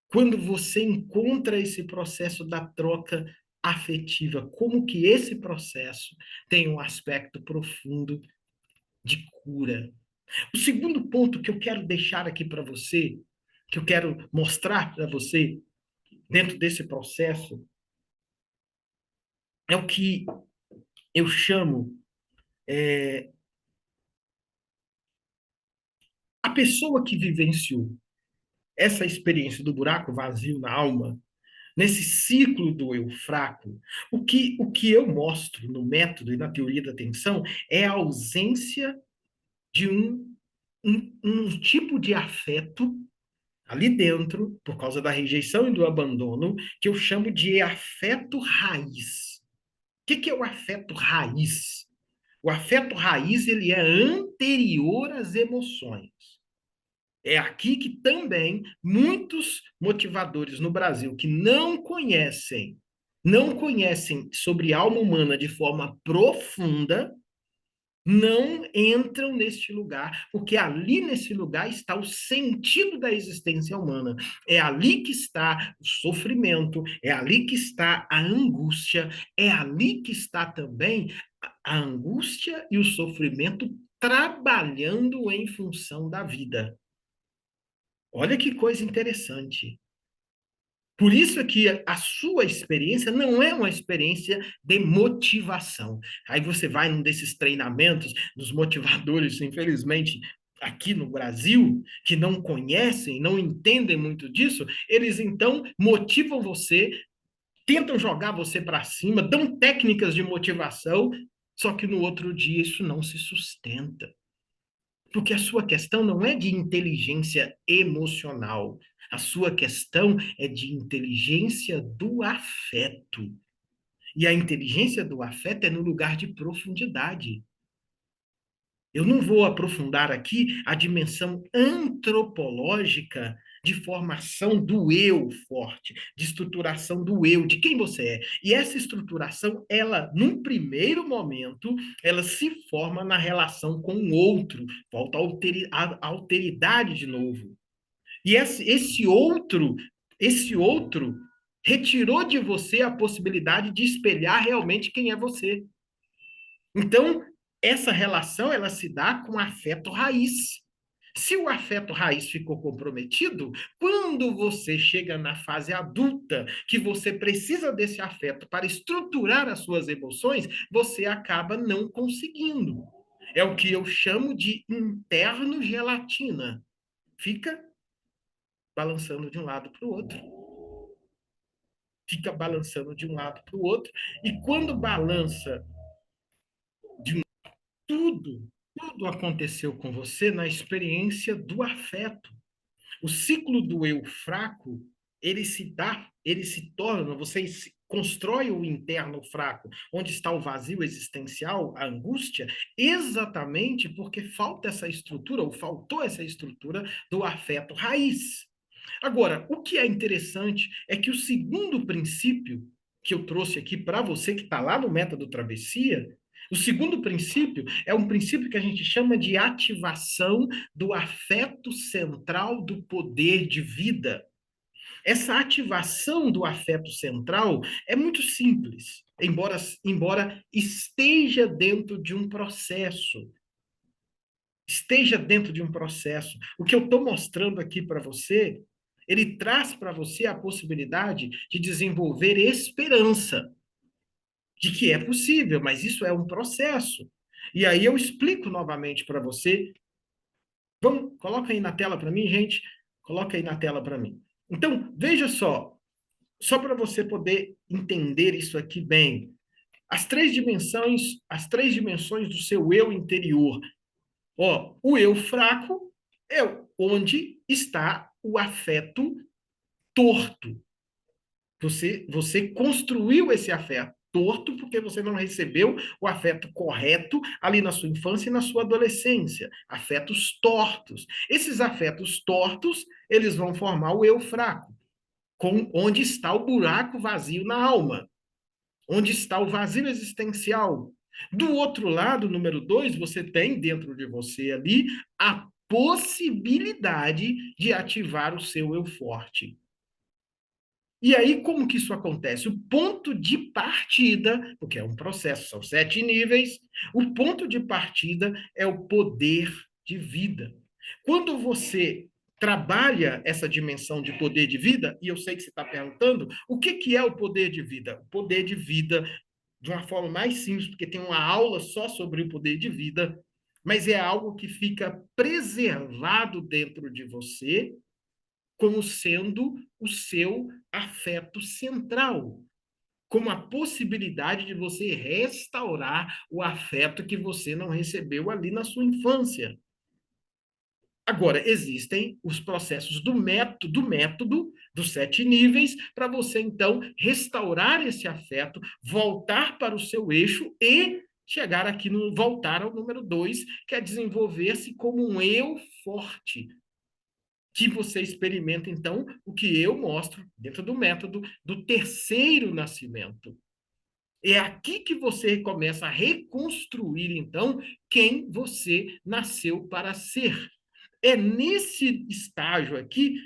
quando você encontra esse processo da troca afetiva, como que esse processo tem um aspecto profundo de cura. O segundo ponto que eu quero deixar aqui para você, que eu quero mostrar para você dentro desse processo, é o que eu chamo a pessoa que vivenciou essa experiência do buraco vazio na alma, nesse ciclo do eu fraco, o que eu mostro no método e na teoria da atenção é a ausência de um tipo de afeto ali dentro, por causa da rejeição e do abandono, que eu chamo de afeto raiz. O que é o afeto raiz? O afeto raiz ele é anterior às emoções. É aqui que também muitos motivadores no Brasil que não conhecem sobre alma humana de forma profunda, não entram neste lugar, porque ali nesse lugar está o sentido da existência humana. É ali que está o sofrimento, é ali que está a angústia, é ali que está também a angústia e o sofrimento trabalhando em função da vida. Olha que coisa interessante. Por isso é que a sua experiência não é uma experiência de motivação. Aí você vai num desses treinamentos dos motivadores, infelizmente, aqui no Brasil, que não conhecem, não entendem muito disso, eles então motivam você, tentam jogar você para cima, dão técnicas de motivação, só que no outro dia isso não se sustenta. Porque a sua questão não é de inteligência emocional. A sua questão é de inteligência do afeto. E a inteligência do afeto é no lugar de profundidade. Eu não vou aprofundar aqui a dimensão antropológica de formação do eu forte, de estruturação do eu, de quem você é. E essa estruturação, ela, num primeiro momento, ela se forma na relação com o outro. Volta à alteridade de novo. E esse outro retirou de você a possibilidade de espelhar realmente quem é você. Então, essa relação ela se dá com afeto raiz. Se o afeto raiz ficou comprometido, quando você chega na fase adulta, que você precisa desse afeto para estruturar as suas emoções, você acaba não conseguindo. É o que eu chamo de interno gelatina. Fica balançando de um lado para o outro. Fica balançando de um lado para o outro. E quando balança tudo, tudo aconteceu com você na experiência do afeto. O ciclo do eu fraco, ele se torna, você constrói o interno fraco, onde está o vazio existencial, a angústia, exatamente porque falta essa estrutura, ou faltou essa estrutura do afeto raiz. Agora, o que é interessante é que o segundo princípio que eu trouxe aqui para você, que está lá no método Travessia, o segundo princípio é um princípio que a gente chama de ativação do afeto central do poder de vida. Essa ativação do afeto central é muito simples, embora esteja dentro de um processo. Esteja dentro de um processo. O que eu estou mostrando aqui para você, ele traz para você a possibilidade de desenvolver esperança de que é possível, mas isso é um processo. E aí eu explico novamente para você. Vamos, coloca aí na tela para mim, gente. Coloca aí na tela para mim. Então, veja só para você poder entender isso aqui bem. As três dimensões do seu eu interior. Ó, o eu fraco é onde está o afeto torto. Você construiu esse afeto torto porque você não recebeu o afeto correto ali na sua infância e na sua adolescência. Afetos tortos. Esses afetos tortos, eles vão formar o eu fraco. com onde está o buraco vazio na alma, onde está o vazio existencial. Do outro lado, número 2, você tem dentro de você ali a possibilidade de ativar o seu eu forte. E aí, como que isso acontece? O ponto de partida, porque é um processo, são 7 níveis, o ponto de partida é o poder de vida. Quando você trabalha essa dimensão de poder de vida, e eu sei que você está perguntando, o que, que é o poder de vida? O poder de vida, de uma forma mais simples, porque tem uma aula só sobre o poder de vida, mas é algo que fica preservado dentro de você como sendo o seu afeto central, como a possibilidade de você restaurar o afeto que você não recebeu ali na sua infância. Agora, existem os processos do método dos 7 níveis, para você, então, restaurar esse afeto, voltar para o seu eixo e chegar aqui no voltar ao número 2, que é desenvolver-se como um eu forte, que você experimenta, então, o que eu mostro dentro do método do terceiro nascimento. É aqui que você começa a reconstruir, então, quem você nasceu para ser. É nesse estágio aqui,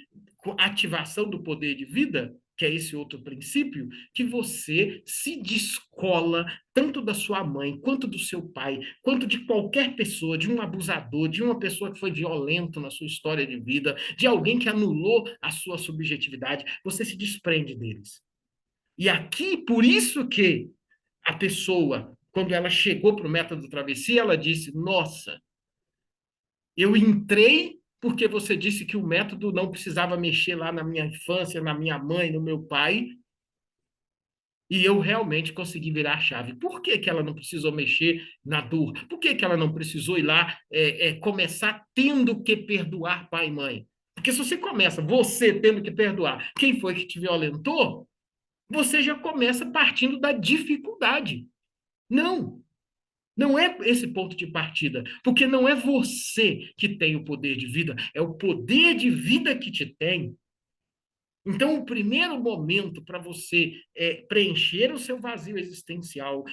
ativação do poder de vida, que é esse outro princípio, que você se descola tanto da sua mãe, quanto do seu pai, quanto de qualquer pessoa, de um abusador, de uma pessoa que foi violento na sua história de vida, de alguém que anulou a sua subjetividade, você se desprende deles. E aqui, por isso que a pessoa, quando ela chegou para o método travessia, ela disse: Nossa, eu entrei porque você disse que o método não precisava mexer lá na minha infância, na minha mãe, no meu pai, e eu realmente consegui virar a chave. Por que, que ela não precisou mexer na dor? Por que, que ela não precisou ir lá começar tendo que perdoar pai e mãe? Porque se você começa, você tendo que perdoar quem foi que te violentou, você já começa partindo da dificuldade. Não, não é esse ponto de partida, porque não é você que tem o poder de vida, é o poder de vida que te tem. Então, o primeiro momento para você preencher o seu vazio existencial,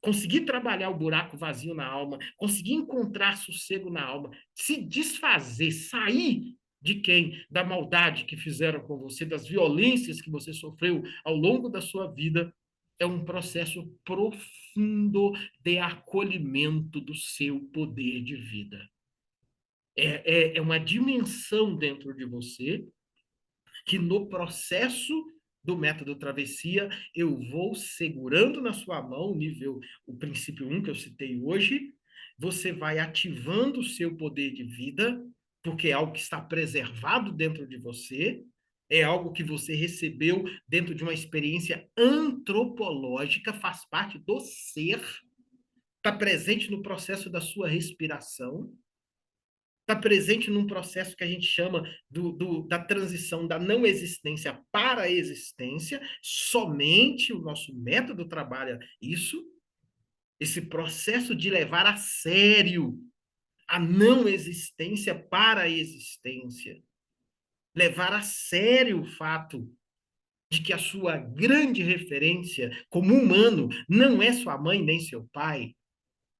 conseguir trabalhar o buraco vazio na alma, conseguir encontrar sossego na alma, se desfazer, sair de quem? Da maldade que fizeram com você, das violências que você sofreu ao longo da sua vida, é um processo profundo de acolhimento do seu poder de vida. É uma dimensão dentro de você que no processo do método travessia, eu vou segurando na sua mão o princípio 1 que eu citei hoje, você vai ativando o seu poder de vida, porque é algo que está preservado dentro de você, é algo que você recebeu dentro de uma experiência antropológica, faz parte do ser, está presente no processo da sua respiração, está presente num processo que a gente chama da transição da não existência para a existência. Somente o nosso método trabalha isso, esse processo de levar a sério a não existência para a existência. Levar a sério o fato de que a sua grande referência como humano não é sua mãe nem seu pai,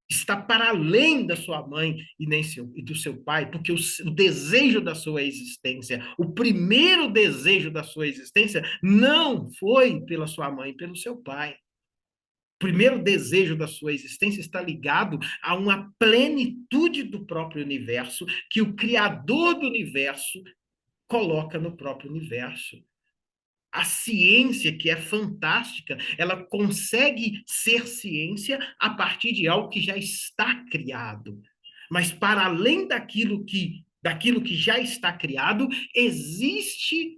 está para além da sua mãe e do seu pai, porque o desejo da sua existência, o primeiro desejo da sua existência, não foi pela sua mãe, pelo seu pai. O primeiro desejo da sua existência está ligado a uma plenitude do próprio universo que o Criador do universo coloca no próprio universo. A ciência, que é fantástica, ela consegue ser ciência a partir de algo que já está criado. Mas para além daquilo que já está criado, existe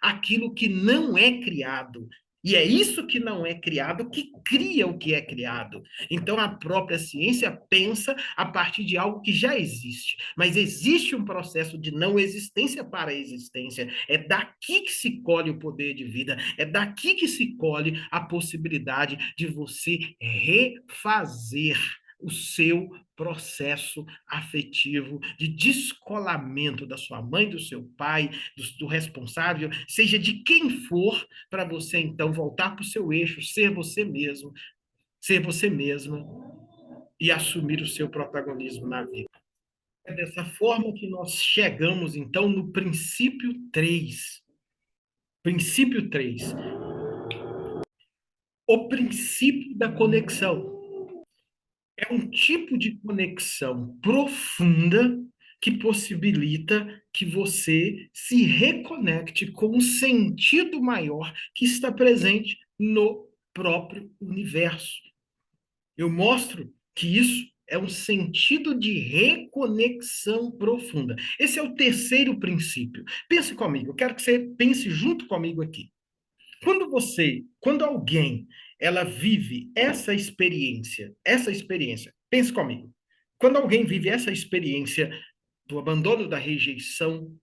aquilo que não é criado. E é isso que não é criado que cria o que é criado. Então, a própria ciência pensa a partir de algo que já existe. Mas existe um processo de não existência para a existência. É daqui que se colhe o poder de vida. É daqui que se colhe a possibilidade de você refazer o seu processo afetivo de descolamento da sua mãe, do seu pai, do responsável, seja de quem for, para você então voltar para o seu eixo, ser você mesmo, ser você mesma e assumir o seu protagonismo na vida. É dessa forma que nós chegamos então no princípio 3. Princípio 3, o princípio da conexão. É um tipo de conexão profunda que possibilita que você se reconecte com um sentido maior que está presente no próprio universo. Eu mostro que isso é um sentido de reconexão profunda. Esse é o terceiro princípio. Pense comigo, eu quero que você pense junto comigo aqui. Quando alguém, ela vive essa experiência, pense comigo. Quando alguém vive essa experiência do abandono, da rejeição,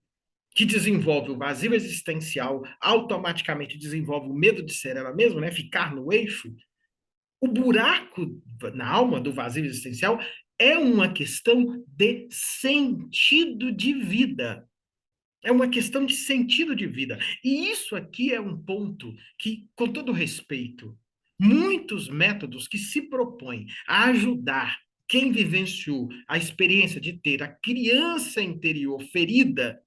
que desenvolve o vazio existencial, automaticamente desenvolve o medo de ser ela mesma, né? Ficar no eixo, o buraco na alma do vazio existencial é uma questão de sentido de vida. É uma questão de sentido de vida. E isso aqui é um ponto que, com todo respeito, muitos métodos que se propõem a ajudar quem vivenciou a experiência de ter a criança interior ferida,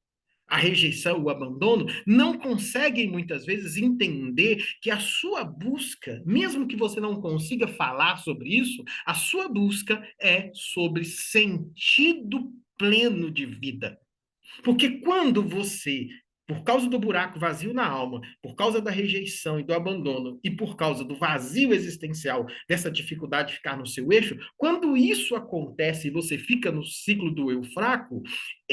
a rejeição, o abandono, não conseguem muitas vezes entender que a sua busca, mesmo que você não consiga falar sobre isso, a sua busca é sobre sentido pleno de vida. Porque quando você, por causa do buraco vazio na alma, por causa da rejeição e do abandono, e por causa do vazio existencial, dessa dificuldade de ficar no seu eixo, quando isso acontece e você fica no ciclo do eu fraco,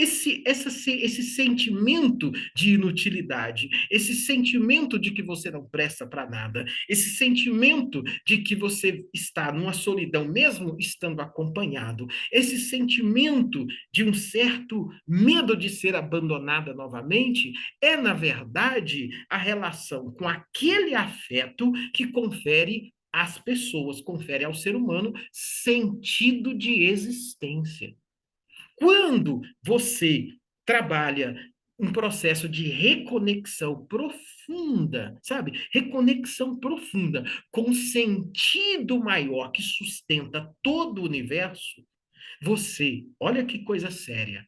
esse sentimento de inutilidade, esse sentimento de que você não presta para nada, esse sentimento de que você está numa solidão, mesmo estando acompanhado, esse sentimento de um certo medo de ser abandonada novamente, é, na verdade, a relação com aquele afeto que confere às pessoas, confere ao ser humano sentido de existência. Quando você trabalha um processo de reconexão profunda, sabe? Reconexão profunda com sentido maior que sustenta todo o universo, você, olha que coisa séria,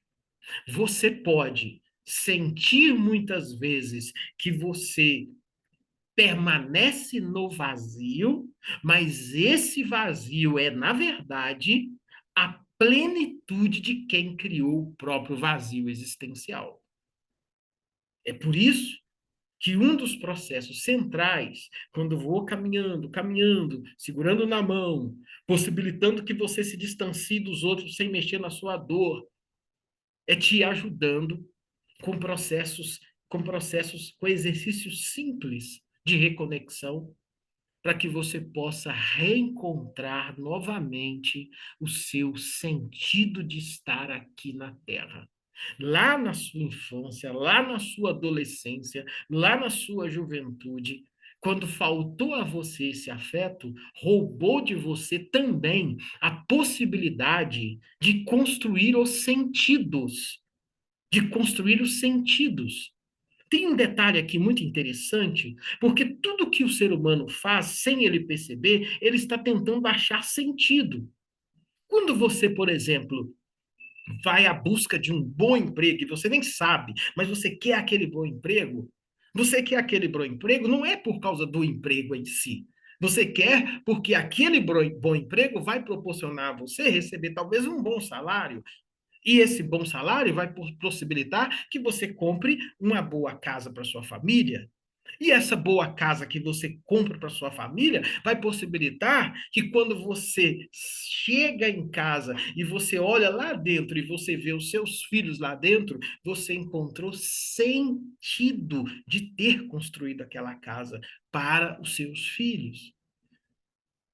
você pode sentir muitas vezes que você permanece no vazio, mas esse vazio é, na verdade, a plenitude de quem criou o próprio vazio existencial. É por isso que um dos processos centrais, quando vou caminhando, caminhando, segurando na mão, possibilitando que você se distancie dos outros sem mexer na sua dor, é te ajudando com exercícios simples de reconexão, para que você possa reencontrar novamente o seu sentido de estar aqui na Terra. Lá na sua infância, lá na sua adolescência, lá na sua juventude, quando faltou a você esse afeto, roubou de você também a possibilidade de construir os sentidos, de construir os sentidos. Tem um detalhe aqui muito interessante, porque tudo que o ser humano faz, sem ele perceber, ele está tentando achar sentido. Quando você, por exemplo, vai à busca de um bom emprego, e você nem sabe, mas você quer aquele bom emprego, você quer aquele bom emprego não é por causa do emprego em si. Você quer porque aquele bom emprego vai proporcionar a você receber talvez um bom salário, e esse bom salário vai possibilitar que você compre uma boa casa para sua família. E essa boa casa que você compra para sua família vai possibilitar que quando você chega em casa e você olha lá dentro e você vê os seus filhos lá dentro, você encontrou sentido de ter construído aquela casa para os seus filhos.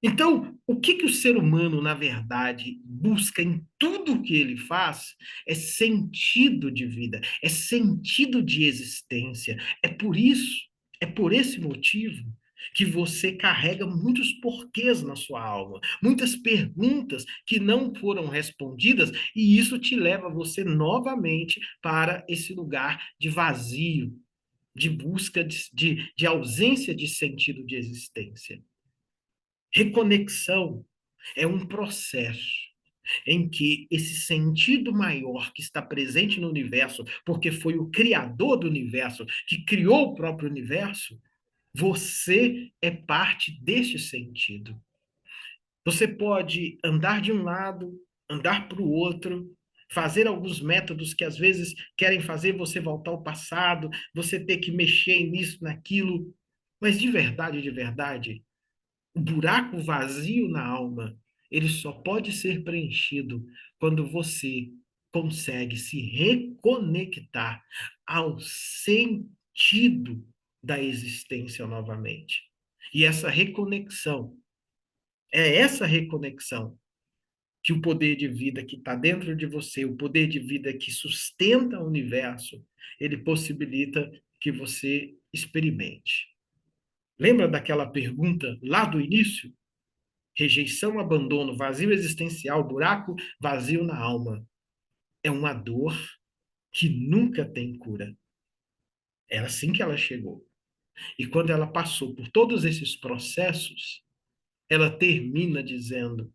Então, o que o ser humano, na verdade, busca em tudo que ele faz é sentido de vida, é sentido de existência. É por isso, é por esse motivo que você carrega muitos porquês na sua alma, muitas perguntas que não foram respondidas, e isso te leva você novamente para esse lugar de vazio, de busca de ausência de sentido de existência. Reconexão é um processo em que esse sentido maior que está presente no universo, porque foi o criador do universo que criou o próprio universo, você é parte deste sentido. Você pode andar de um lado, andar para o outro, fazer alguns métodos que às vezes querem fazer você voltar ao passado, você ter que mexer nisso, naquilo, mas de verdade, o buraco vazio na alma, ele só pode ser preenchido quando você consegue se reconectar ao sentido da existência novamente. E essa reconexão que o poder de vida que está dentro de você, o poder de vida que sustenta o universo, ele possibilita que você experimente. Lembra daquela pergunta lá do início? Rejeição, abandono, vazio existencial, buraco vazio na alma. É uma dor que nunca tem cura. É assim que ela chegou. E quando ela passou por todos esses processos, ela termina dizendo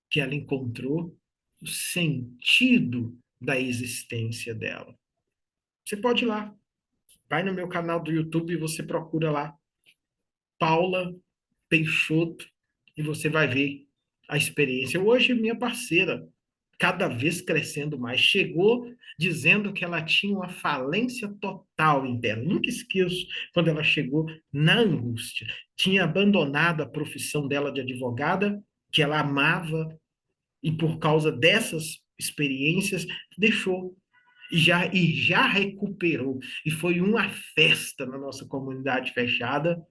que ela encontrou o sentido da existência dela. Você pode ir lá, vai no meu canal do YouTube e você procura lá, Paula Peixoto, e você vai ver a experiência. Hoje, minha parceira, cada vez crescendo mais, chegou dizendo que ela tinha uma falência total interna. Nunca esqueço quando ela chegou na angústia. Tinha abandonado a profissão dela de advogada, que ela amava, e por causa dessas experiências, deixou. E já recuperou. E foi uma festa na nossa comunidade fechada,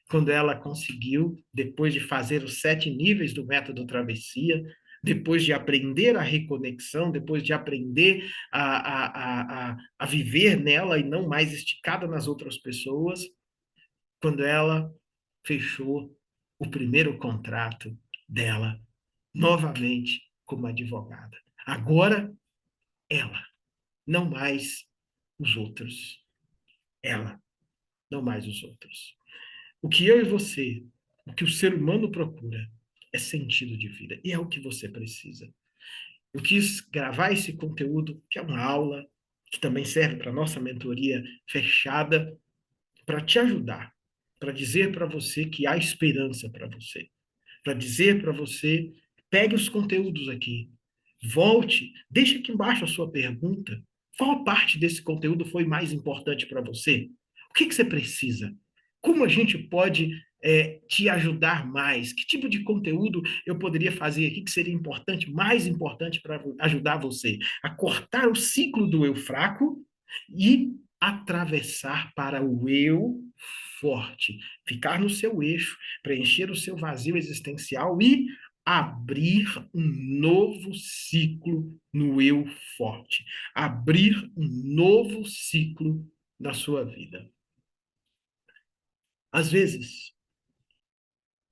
quando ela conseguiu, depois de fazer os 7 níveis do método travessia, depois de aprender a reconexão, depois de aprender a viver nela e não mais esticada nas outras pessoas, quando ela fechou o primeiro contrato dela, novamente como advogada. Agora, ela, não mais os outros. Ela, não mais os outros. O que eu e você, o que o ser humano procura é sentido de vida. E é o que você precisa. Eu quis gravar esse conteúdo, que é uma aula, que também serve para a nossa mentoria fechada, para te ajudar, para dizer para você que há esperança para você, para dizer para você, pegue os conteúdos aqui, volte, deixe aqui embaixo a sua pergunta. Qual parte desse conteúdo foi mais importante para você? O que você precisa? Como a gente pode te ajudar mais? Que tipo de conteúdo eu poderia fazer aqui que seria importante, mais importante para ajudar você a cortar o ciclo do eu fraco e atravessar para o eu forte, ficar no seu eixo, preencher o seu vazio existencial e abrir um novo ciclo no eu forte, abrir um novo ciclo na sua vida. Às vezes,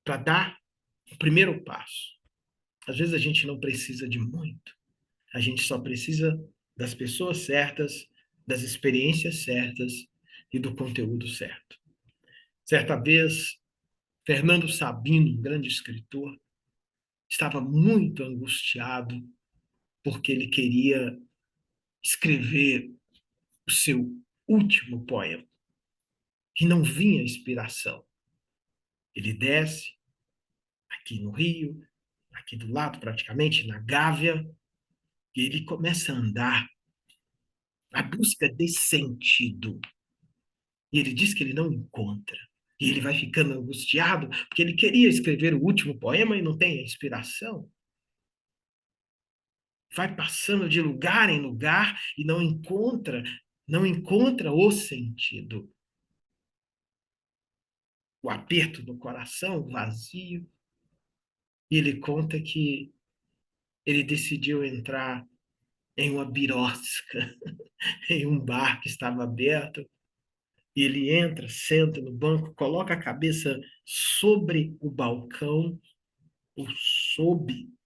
para dar o primeiro passo, às vezes a gente não precisa de muito, a gente só precisa das pessoas certas, das experiências certas e do conteúdo certo. Certa vez, Fernando Sabino, um grande escritor, estava muito angustiado porque ele queria escrever o seu último poema e não vinha inspiração. Ele desce aqui no Rio, aqui do lado praticamente, na Gávea, e ele começa a andar à busca de sentido. E ele diz que ele não encontra. E ele vai ficando angustiado porque ele queria escrever o último poema e não tem a inspiração. Vai passando de lugar em lugar e não encontra o sentido. O aperto no coração, o vazio. E ele conta que ele decidiu entrar em uma birosca, em um bar que estava aberto, E ele entra, senta no banco, coloca a cabeça sobre o balcão, ou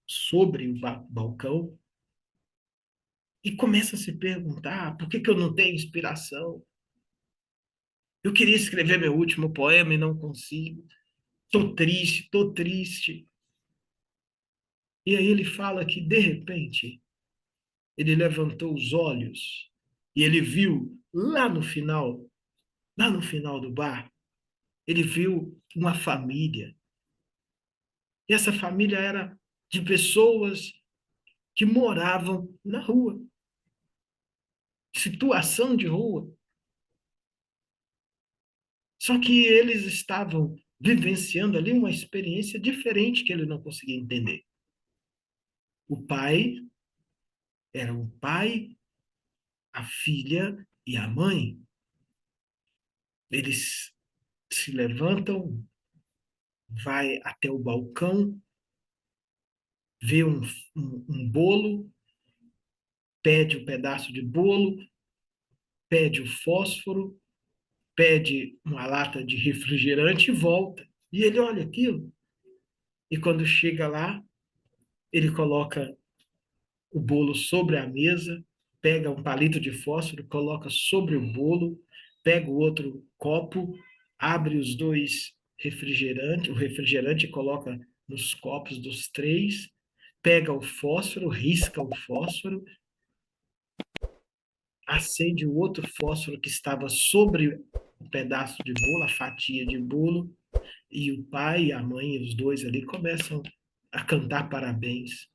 sobre o balcão, e começa a se perguntar: por que que eu não tenho inspiração? Eu queria escrever meu último poema e não consigo. Tô triste, tô triste. E aí ele fala que, de repente, ele levantou os olhos e ele viu lá no final do bar, ele viu uma família. E essa família era de pessoas que moravam na rua, situação de rua. Só que eles estavam vivenciando ali uma experiência diferente que ele não conseguia entender. O pai era o pai, a filha e a mãe. Eles se levantam, vai até o balcão, vê um bolo, pede um pedaço de bolo, pede o fósforo, pede uma lata de refrigerante e volta. E ele olha aquilo. E quando chega lá, ele coloca o bolo sobre a mesa, pega um palito de fósforo, coloca sobre o bolo, pega o outro copo, abre os dois refrigerantes, o refrigerante coloca nos copos dos três, pega o fósforo, risca o fósforo, acende o outro fósforo que estava sobre o pedaço de bolo, a fatia de bolo, e o pai e a mãe, os dois ali, começam a cantar parabéns.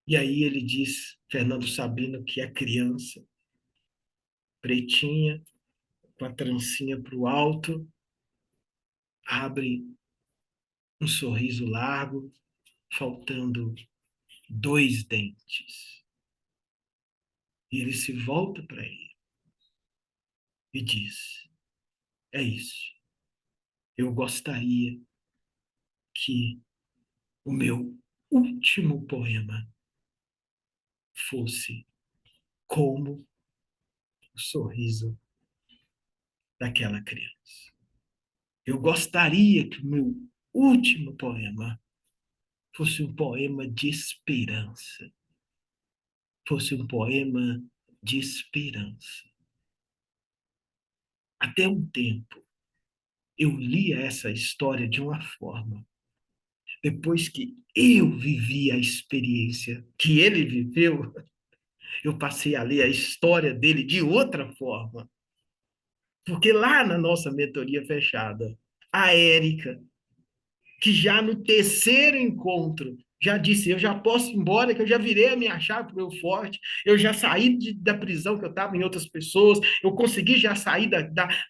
E aí ele diz, Fernando Sabino, que a criança, pretinha, com a trancinha para o alto, abre um sorriso largo, faltando dois dentes. E ele se volta para ele e diz: é isso. Eu gostaria que o meu último poema fosse como o sorriso daquela criança. Eu gostaria que o meu último poema fosse um poema de esperança, fosse um poema de esperança. Até um tempo, eu lia essa história de uma forma. Depois que eu vivi a experiência que ele viveu, eu passei a ler a história dele de outra forma. Porque lá na nossa mentoria fechada, a Érica, que já no terceiro encontro já disse: eu já posso ir embora, que eu já virei a minha chave para o meu forte, eu já saí da prisão que eu estava em outras pessoas, eu consegui já sair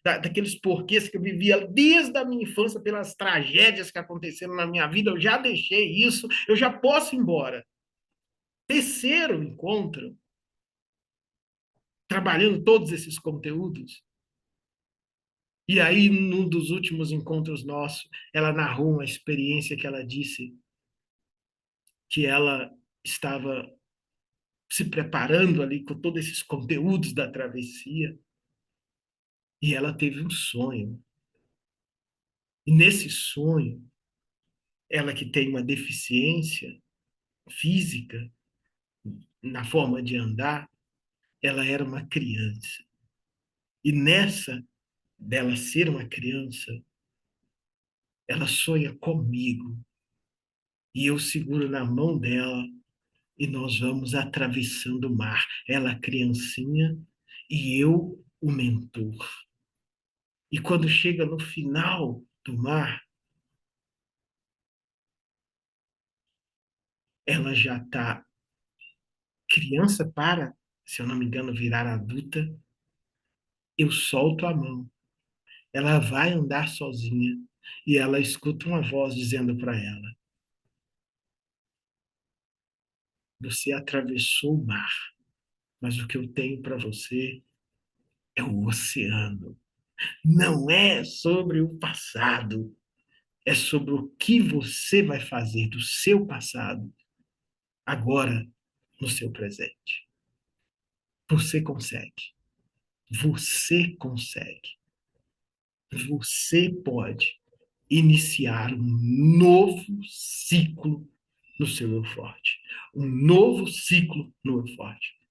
daqueles porquês que eu vivia desde a minha infância, pelas tragédias que aconteceram na minha vida, eu já deixei isso, eu já posso ir embora. Terceiro encontro, trabalhando todos esses conteúdos, e aí, num dos últimos encontros nossos, ela narrou uma experiência que ela disse que ela estava se preparando ali com todos esses conteúdos da travessia, e ela teve um sonho. E nesse sonho, ela que tem uma deficiência física na forma de andar, ela era uma criança. E nessa dela ser uma criança, ela sonha comigo. E eu seguro na mão dela e nós vamos atravessando o mar. Ela, criancinha, e eu, o mentor. E quando chega no final do mar, ela já está criança para, se eu não me engano, virar adulta. Eu solto a mão. Ela vai andar sozinha e ela escuta uma voz dizendo para ela: você atravessou o mar, mas o que eu tenho para você é o oceano. Não é sobre o passado, é sobre o que você vai fazer do seu passado agora no seu presente. Você consegue. Você consegue. Você pode iniciar um novo ciclo no seu eu forte. Um novo ciclo no eu forte.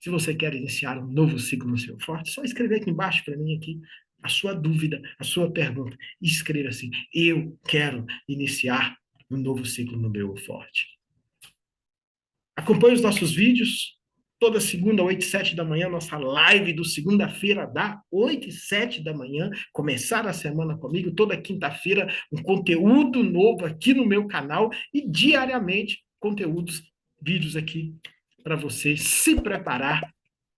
Se você quer iniciar um novo ciclo no seu forte, só escrever aqui embaixo para mim aqui a sua dúvida, a sua pergunta. E escreva assim: eu quero iniciar um novo ciclo no meu eu forte. Acompanhe os nossos vídeos. Toda segunda, 8 e 7 da manhã, nossa live do segunda-feira, dá 8 e 7 da manhã. Começar a semana comigo. Toda quinta-feira, um conteúdo novo aqui no meu canal. E diariamente, conteúdos, vídeos aqui para você se preparar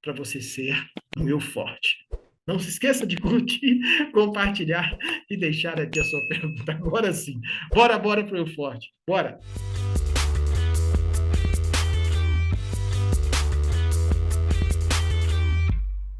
para você ser um eu forte. Não se esqueça de curtir, compartilhar e deixar aqui a sua pergunta. Agora sim. Bora para o eu forte. Bora!